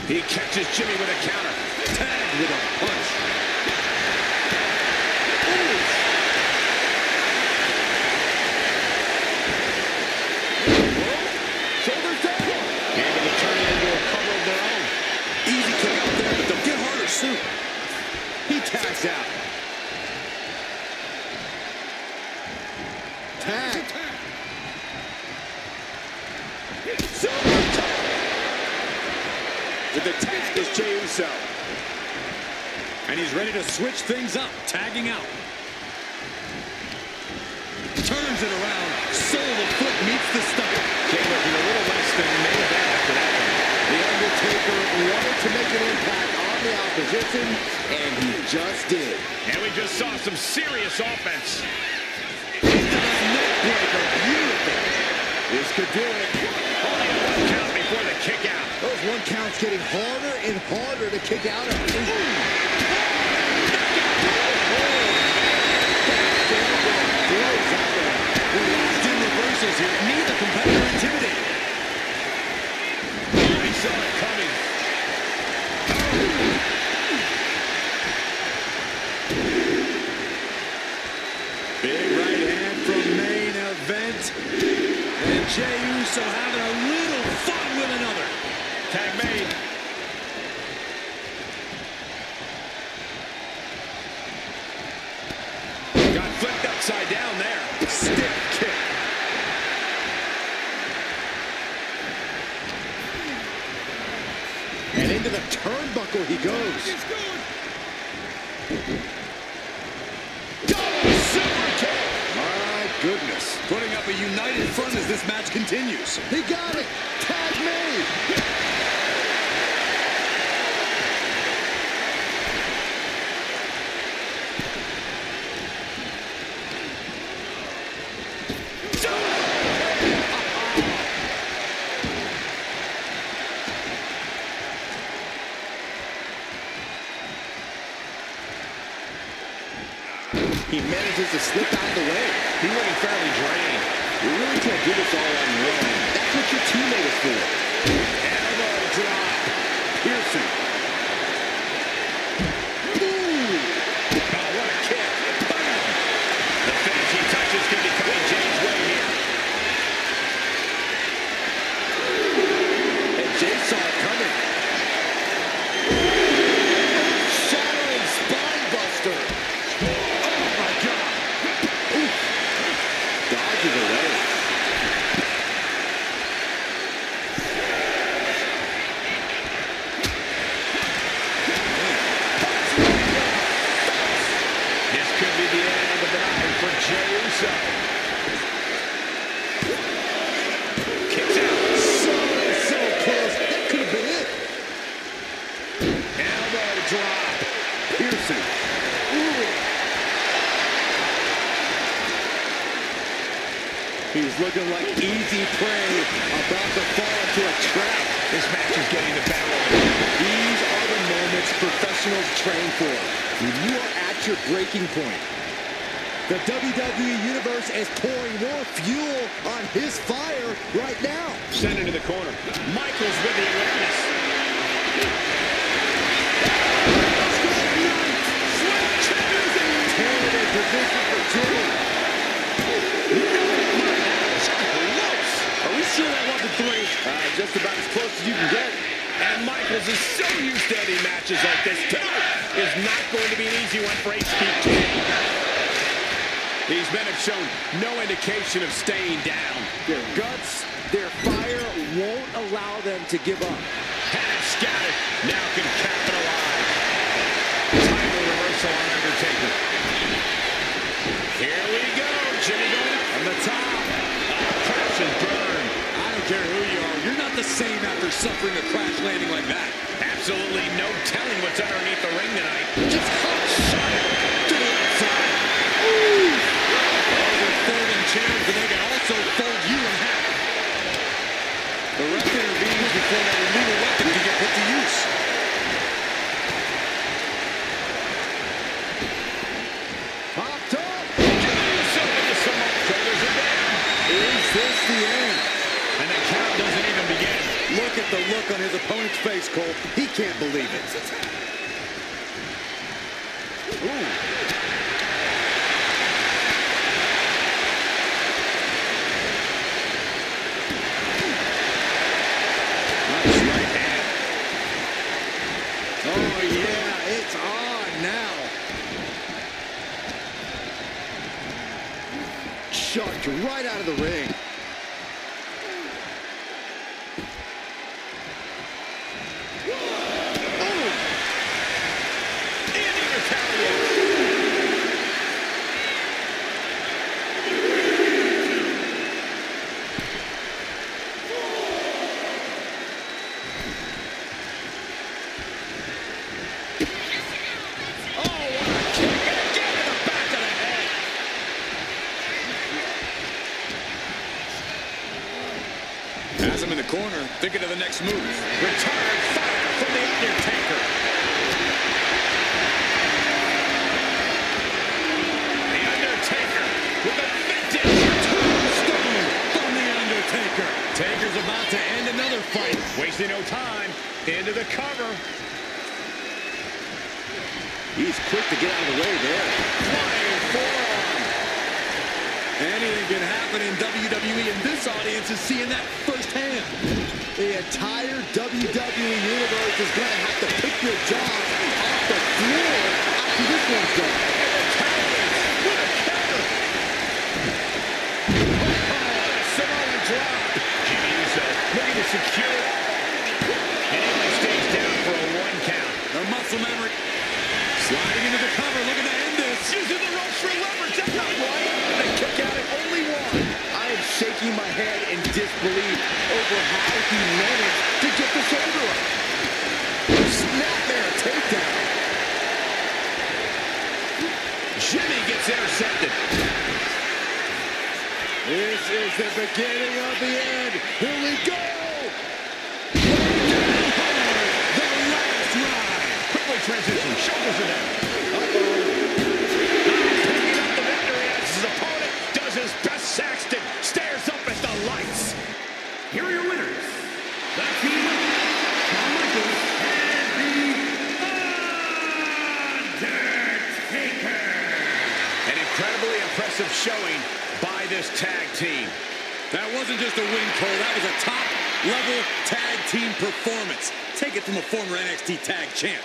He catches Jimmy with a counter. Tagged with a punch. Shoulders down. Able to turn it into a cover of their own. Easy kick out there, but they'll get harder soon. He tags out. Tag. With the tag is Jey Uso. And he's ready to switch things up, tagging out. Turns it around. Sole of the foot meets the stomach. Jay looking a little less than main event after that one. The Undertaker wanted to make an impact on the opposition, and he just did. And we just saw some serious offense. Neckbreaker, beautiful. This could do it. Only a 1 count before the kick out. Those 1 counts getting harder and harder to kick out of. We're locked in reversals here. Neither competitor intimidated. He saw it coming. Big right hand from main event. And Jey Uso having a little fun with another. Tag made. Got flipped upside down there. Stick kick. And into the turnbuckle he goes. Double super kick. My goodness. Putting up a united front as this match continues. He got it. Tag made. He manages to slip out of the way. He looking fairly drained. You really can't do this all on your own. That's what your teammate is for. Elbow drop. Piercing. Ooh. Oh, what a drop. Piercing. Ooh. He's looking like easy prey, about to fall into a trap. This match is getting the better of him. These are the moments professionals train for. When you are at your breaking point. The WWE Universe is pouring more fuel on his fire right now. Sent into the corner. Michaels with the awareness. Talented position for Jimmy. Are we sure that wasn't three? Just about as close as you can get. And Michaels is so used to ending matches like this. Tonight is not going to be an easy one for HBK. These men have shown no indication of staying down. Their guts, their fire won't allow them to give up. Had scattered, now can capitalize. Title reversal on Undertaker. Here we go, Jimmy going from the top. Crash and burn. I don't care who you are. You're not the same after suffering a crash landing like that. Absolutely no telling what's underneath the ring tonight. Just hot shot to the outside. Ooh. Those are folding chairs, but they can also fold you in half. The ref intervenes before that illegal weapon can get put to use. Popped up. Shoulders are down. Is this the end? And the count doesn't even begin. Look at the look on his opponent's face, Cole. He can't believe it. Ooh. Nice right hand. Oh, yeah, it's on now. Shoved right out of the ring. And he retaliates. Oh, what a kick. And again to the back of the head. Has him in the corner, thinking of the next move. Return fire from the Undertaker. The Undertaker with a vintage Tombstone from the Undertaker. Taker's about to end another fight. Wasting no time. Into the cover. He's quick to get out of the way there. Flying forearm. Anything can happen in WWE, and this audience is seeing that firsthand. The entire WWE Universe is going to have to pick your jaw off the floor after this one's done. With a counter. Oh, Samoan drop. Jimmy Uso looking to secure it. And he only stays down for a 1 count. The muscle memory sliding into the cover, looking to end this. Using the ropes for leverage. That's not right. They kick out at only 1. I am shaking my head in disbelief over how he managed to get the shoulder up. Snapmare takedown. Jimmy gets intercepted. This is the beginning of the end. Here we go. The last ride. Quickly transition. Shoulders are down. Picking up the victory as his opponent does his best. Saxton stares up at the lights. Here are your winners. The team of Shawn Michaels and The Undertaker. An incredibly impressive showing by this tag team. That wasn't just a win, Cole. That was a top-level tag team performance. Take it from a former NXT tag champ.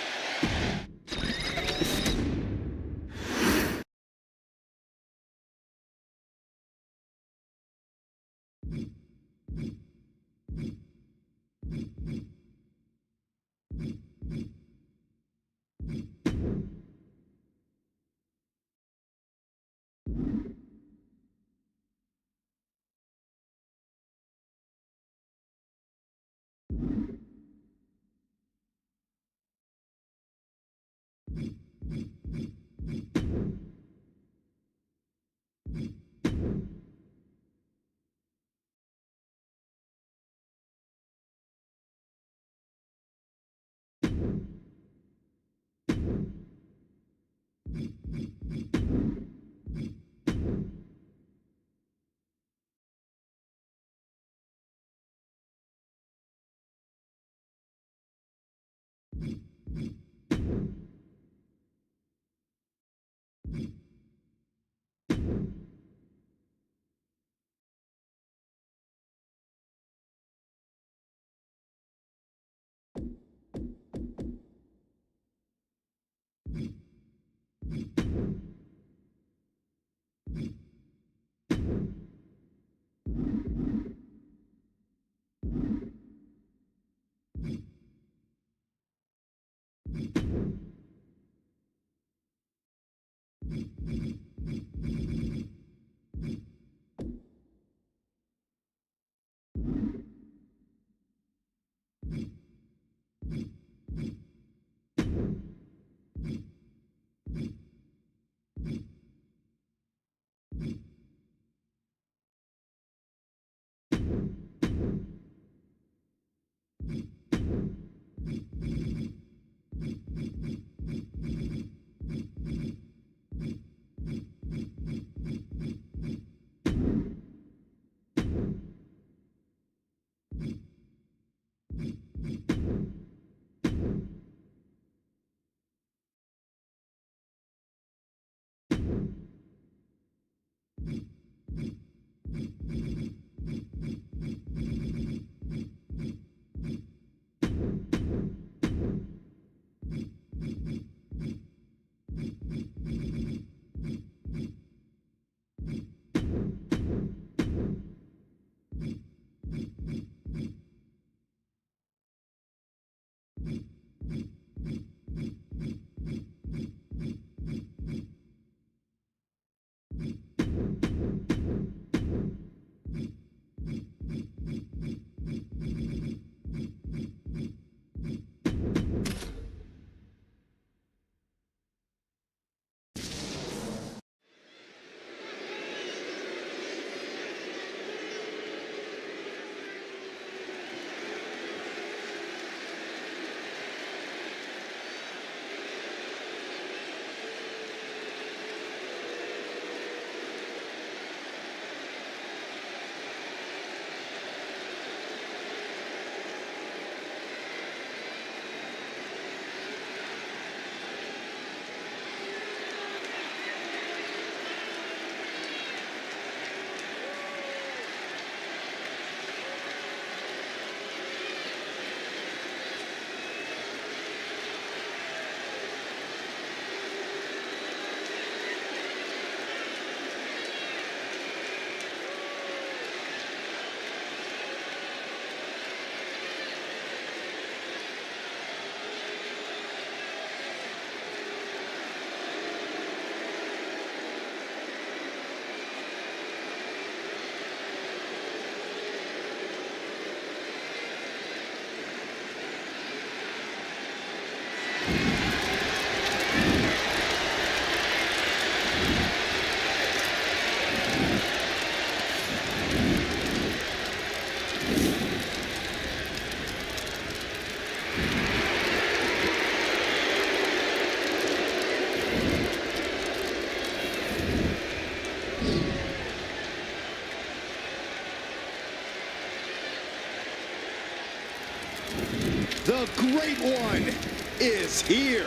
The Great One is here.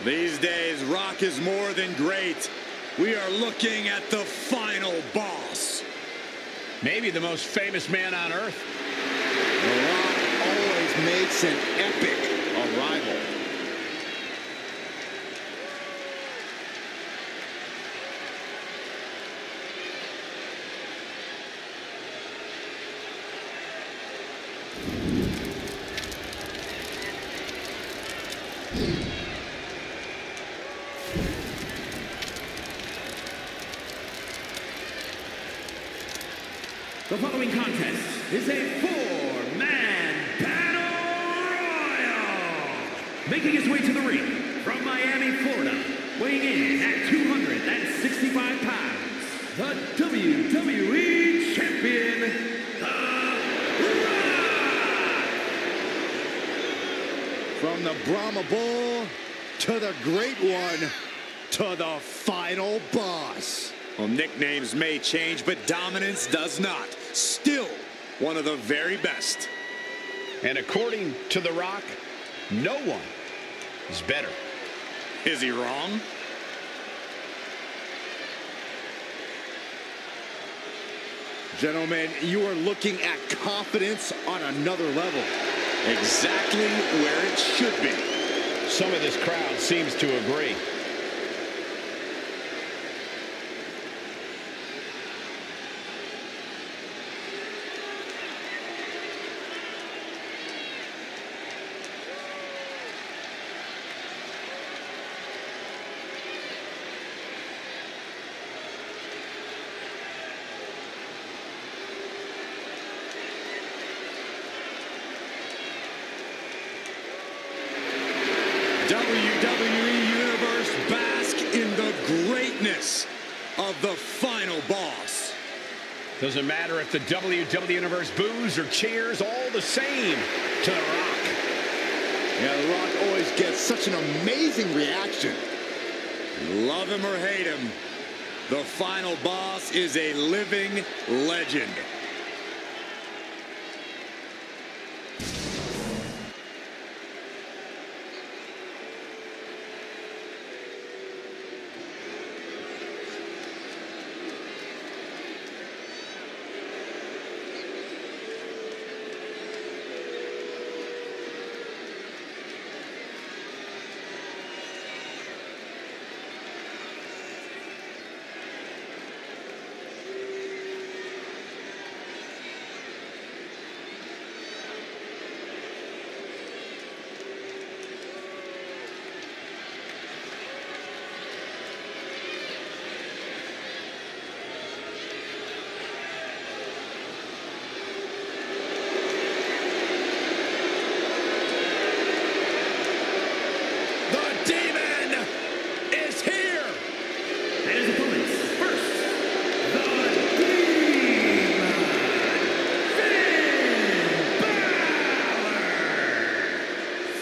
These days, Rock is more than great. We are looking at the final boss. Maybe the most famous man on earth. The Rock always makes an epic arrival. The following contest is a four-man battle royal. Making his way to the ring from Miami, Florida, weighing in at 265 pounds, the WWE Champion, The Rock! From the Brahma Bull to the Great One to the final boss. Well, nicknames may change, but dominance does not. Still one of the very best. And according to The Rock, no one is better. Is he wrong? Gentlemen, you are looking at confidence on another level. Exactly where it should be. Some of this crowd seems to agree. WWE Universe, bask in the greatness of the final boss. Doesn't matter if the WWE Universe boos or cheers, all the same to The Rock. Yeah, The Rock always gets such an amazing reaction. Love him or hate him, the final boss is a living legend.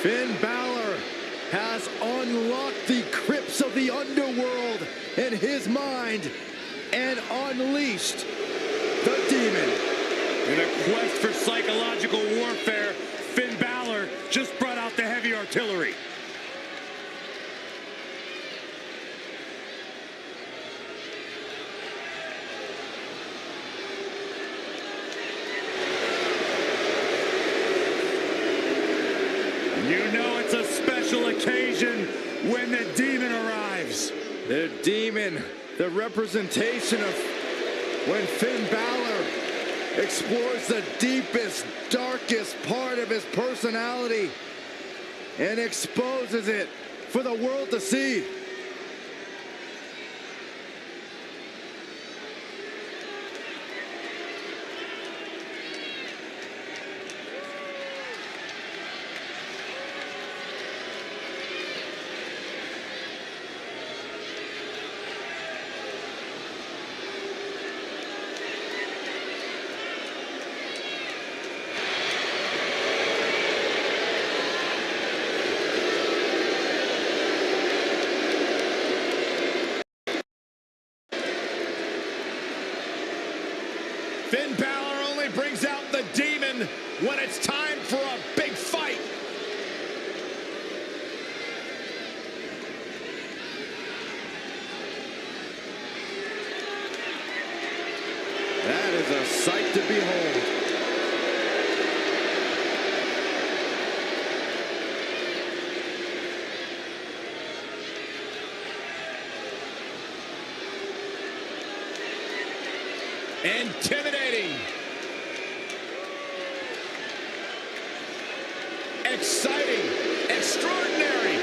Finn Balor has unlocked the crypts of the underworld in his mind and unleashed the demon. In a quest for psychological warfare, Finn Balor just brought out the heavy artillery. You know it's a special occasion when the demon arrives. The demon, the representation of when Finn Balor explores the deepest, darkest part of his personality and exposes it for the world to see. Finn Balor only brings out the demon when it's time for a big fight. That is a sight to behold. Intimidating. Exciting. Extraordinary.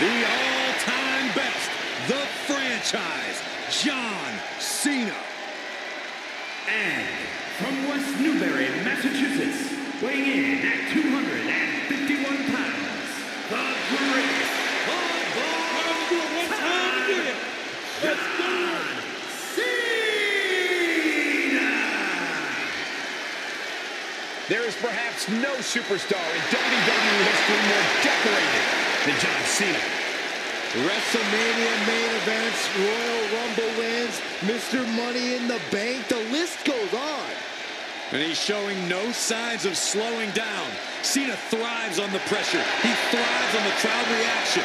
The all-time best, the franchise, John Cena. And from West Newbury, Massachusetts, weighing in at 251 pounds, the greatest of all time, John Cena! There is perhaps no superstar in WWE history more decorated than John Cena. WrestleMania main events, Royal Rumble wins, Mr. Money in the Bank, the list goes on. And he's showing no signs of slowing down. Cena thrives on the pressure. He thrives on the crowd reaction.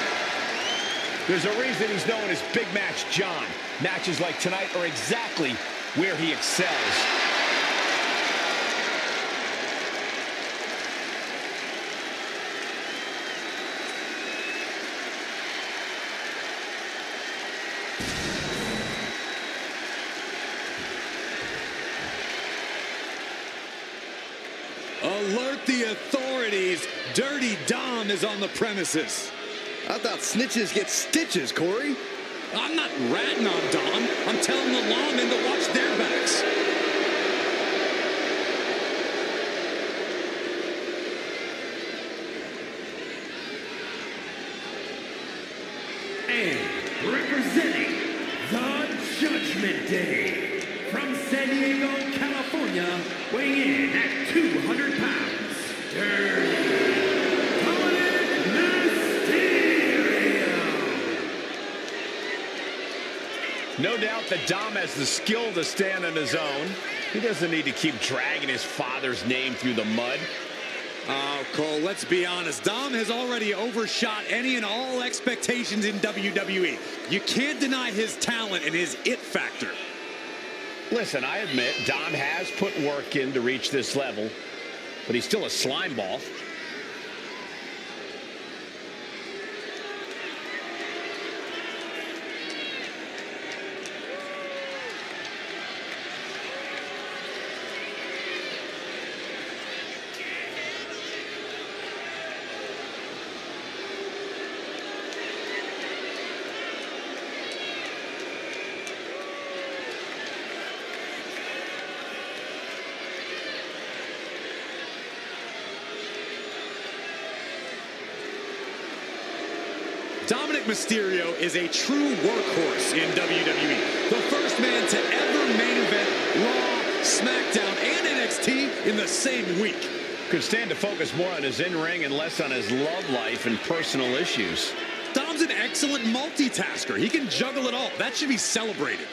There's a reason he's known as Big Match John. Matches like tonight are exactly where he excels. Alert the authorities. Dirty Dom is on the premises. I thought snitches get stitches, Corey. I'm not ratting on Dom. I'm telling the lawmen to watch their backs. And representing the Judgment Day, from San Diego, California, weighing in at 200 pounds, Dirty Mysterio. No doubt that Dom has the skill to stand on his own. He doesn't need to keep dragging his father's name through the mud. Oh, Cole, let's be honest. Dom has already overshot any and all expectations in WWE. You can't deny his talent and his it factor. Listen, I admit Dom has put work in to reach this level, but he's still a slime ball. Dominic Mysterio is a true workhorse in WWE. The first man to ever main event Raw, SmackDown, and NXT in the same week. Could stand to focus more on his in-ring and less on his love life and personal issues. Dom's an excellent multitasker. He can juggle it all. That should be celebrated.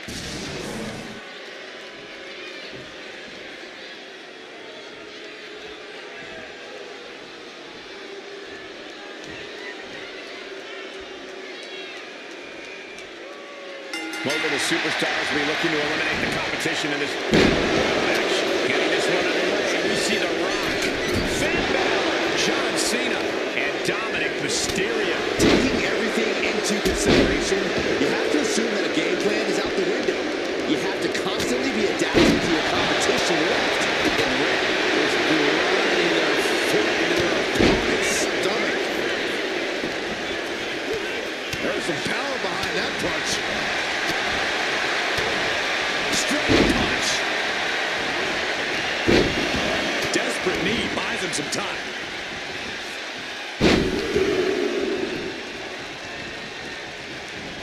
Both of the superstars will be looking to eliminate the competition in this match. Getting this one underway, we see The Rock, Finn Balor, John Cena, and Dominic Mysterio. Taking everything into consideration, you have to assume that a game plan is out the window. You have to constantly be adapting to your competition left and right. There's blood in their foot into their opponent's stomach. There's some power behind that punch. Straight punch. Desperate knee buys him some time.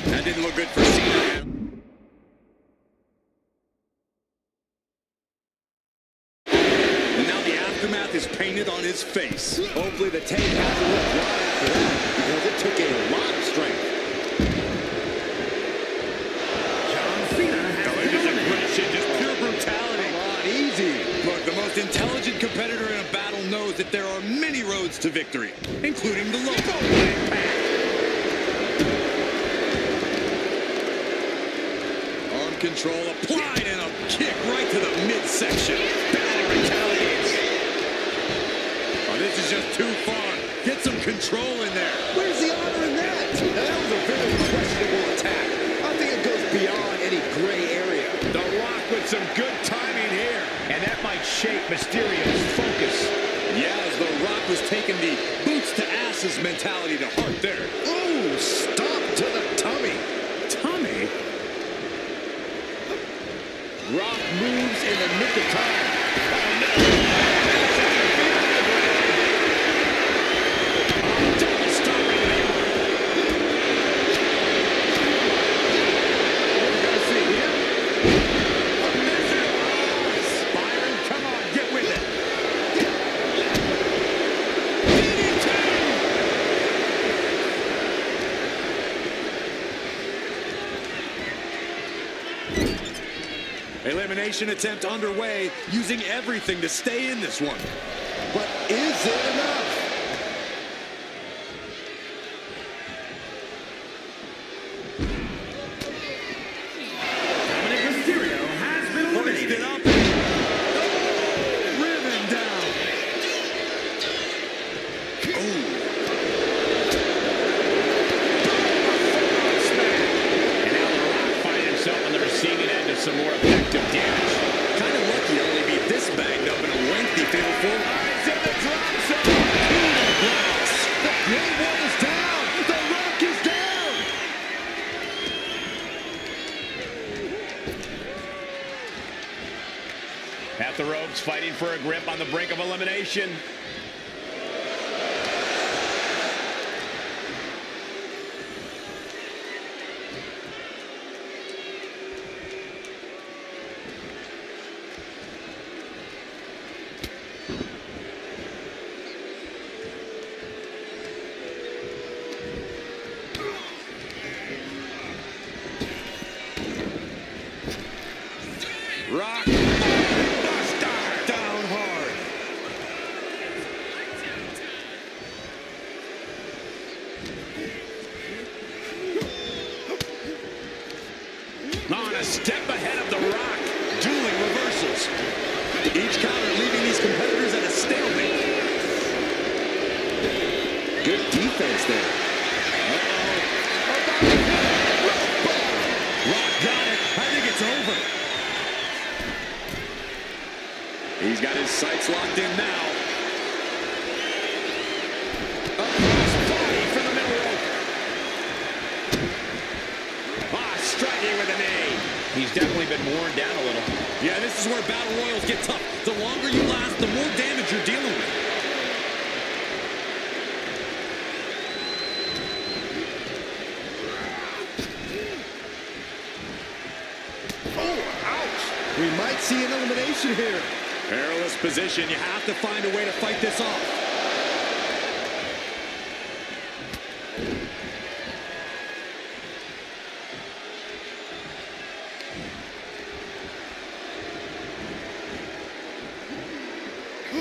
That didn't look good for Cena. And now the aftermath is painted on his face. Hopefully the tank has a little dry after that, because it took a lot of strength. John Cena has Just dominated. aggression, just pure brutality. Come on, easy. Look, the most intelligent competitor in a battle knows that there are many roads to victory, including the local path. Arm control applied and a kick right to the midsection. Balor retaliates. Oh, this is just too far. Get some control in there. Where's the honor in that? Now, that was a very questionable attack. I think it goes beyond any gray area. The Rock with some good timing here. And that might shape Mysterio's focus. Yeah, as The Rock was taking the boots to asses mentality to heart there. Ooh, stop to the tummy. Tommy? Rock moves in the nick of time. Oh, no. Elimination attempt underway, using everything to stay in this one. But is it enough? Has been eliminated. Up. Ribbon down. And now The Rock finds himself on the receiving end of some more effective damage. Kind of lucky to only be this banged up in a lengthy fatal four. Eyes in the drop zone. The Great One is down. The Rock is down. At the ropes, fighting for a grip on the brink of elimination. Rock. Buster down hard. On a step ahead of The Rock. Dueling reversals. Each counter leaving these competitors at a stalemate. Good defense there. Rock got it. I think it's over. He's got his sights locked in now. Across body from the middle rope. Striking with a knee. He's definitely been worn down a little. Yeah, this is where battle royals get tough. The longer you last, the more damage you're dealing with. We might see an elimination here. Perilous position. You have to find a way to fight this off.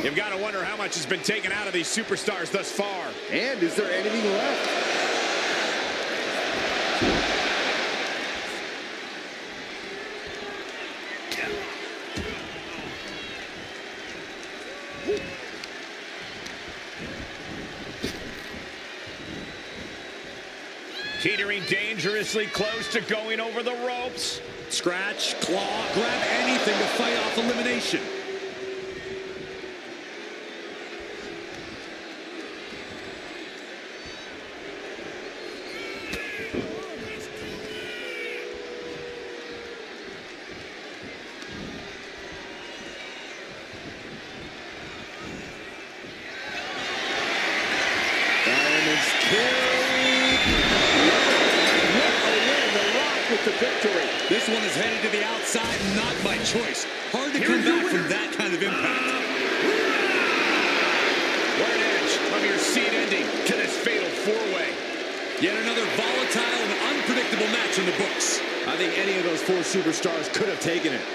You've got to wonder how much has been taken out of these superstars thus far. And is there anything left? Teetering dangerously close to going over the ropes. Scratch, claw, grab anything to fight off elimination. With the victory. This one is headed to the outside, not by choice. Hard to come back from that kind of impact. What an edge from your seat ending to this fatal four-way. Yet another volatile and unpredictable match in the books. I think any of those four superstars could have taken it.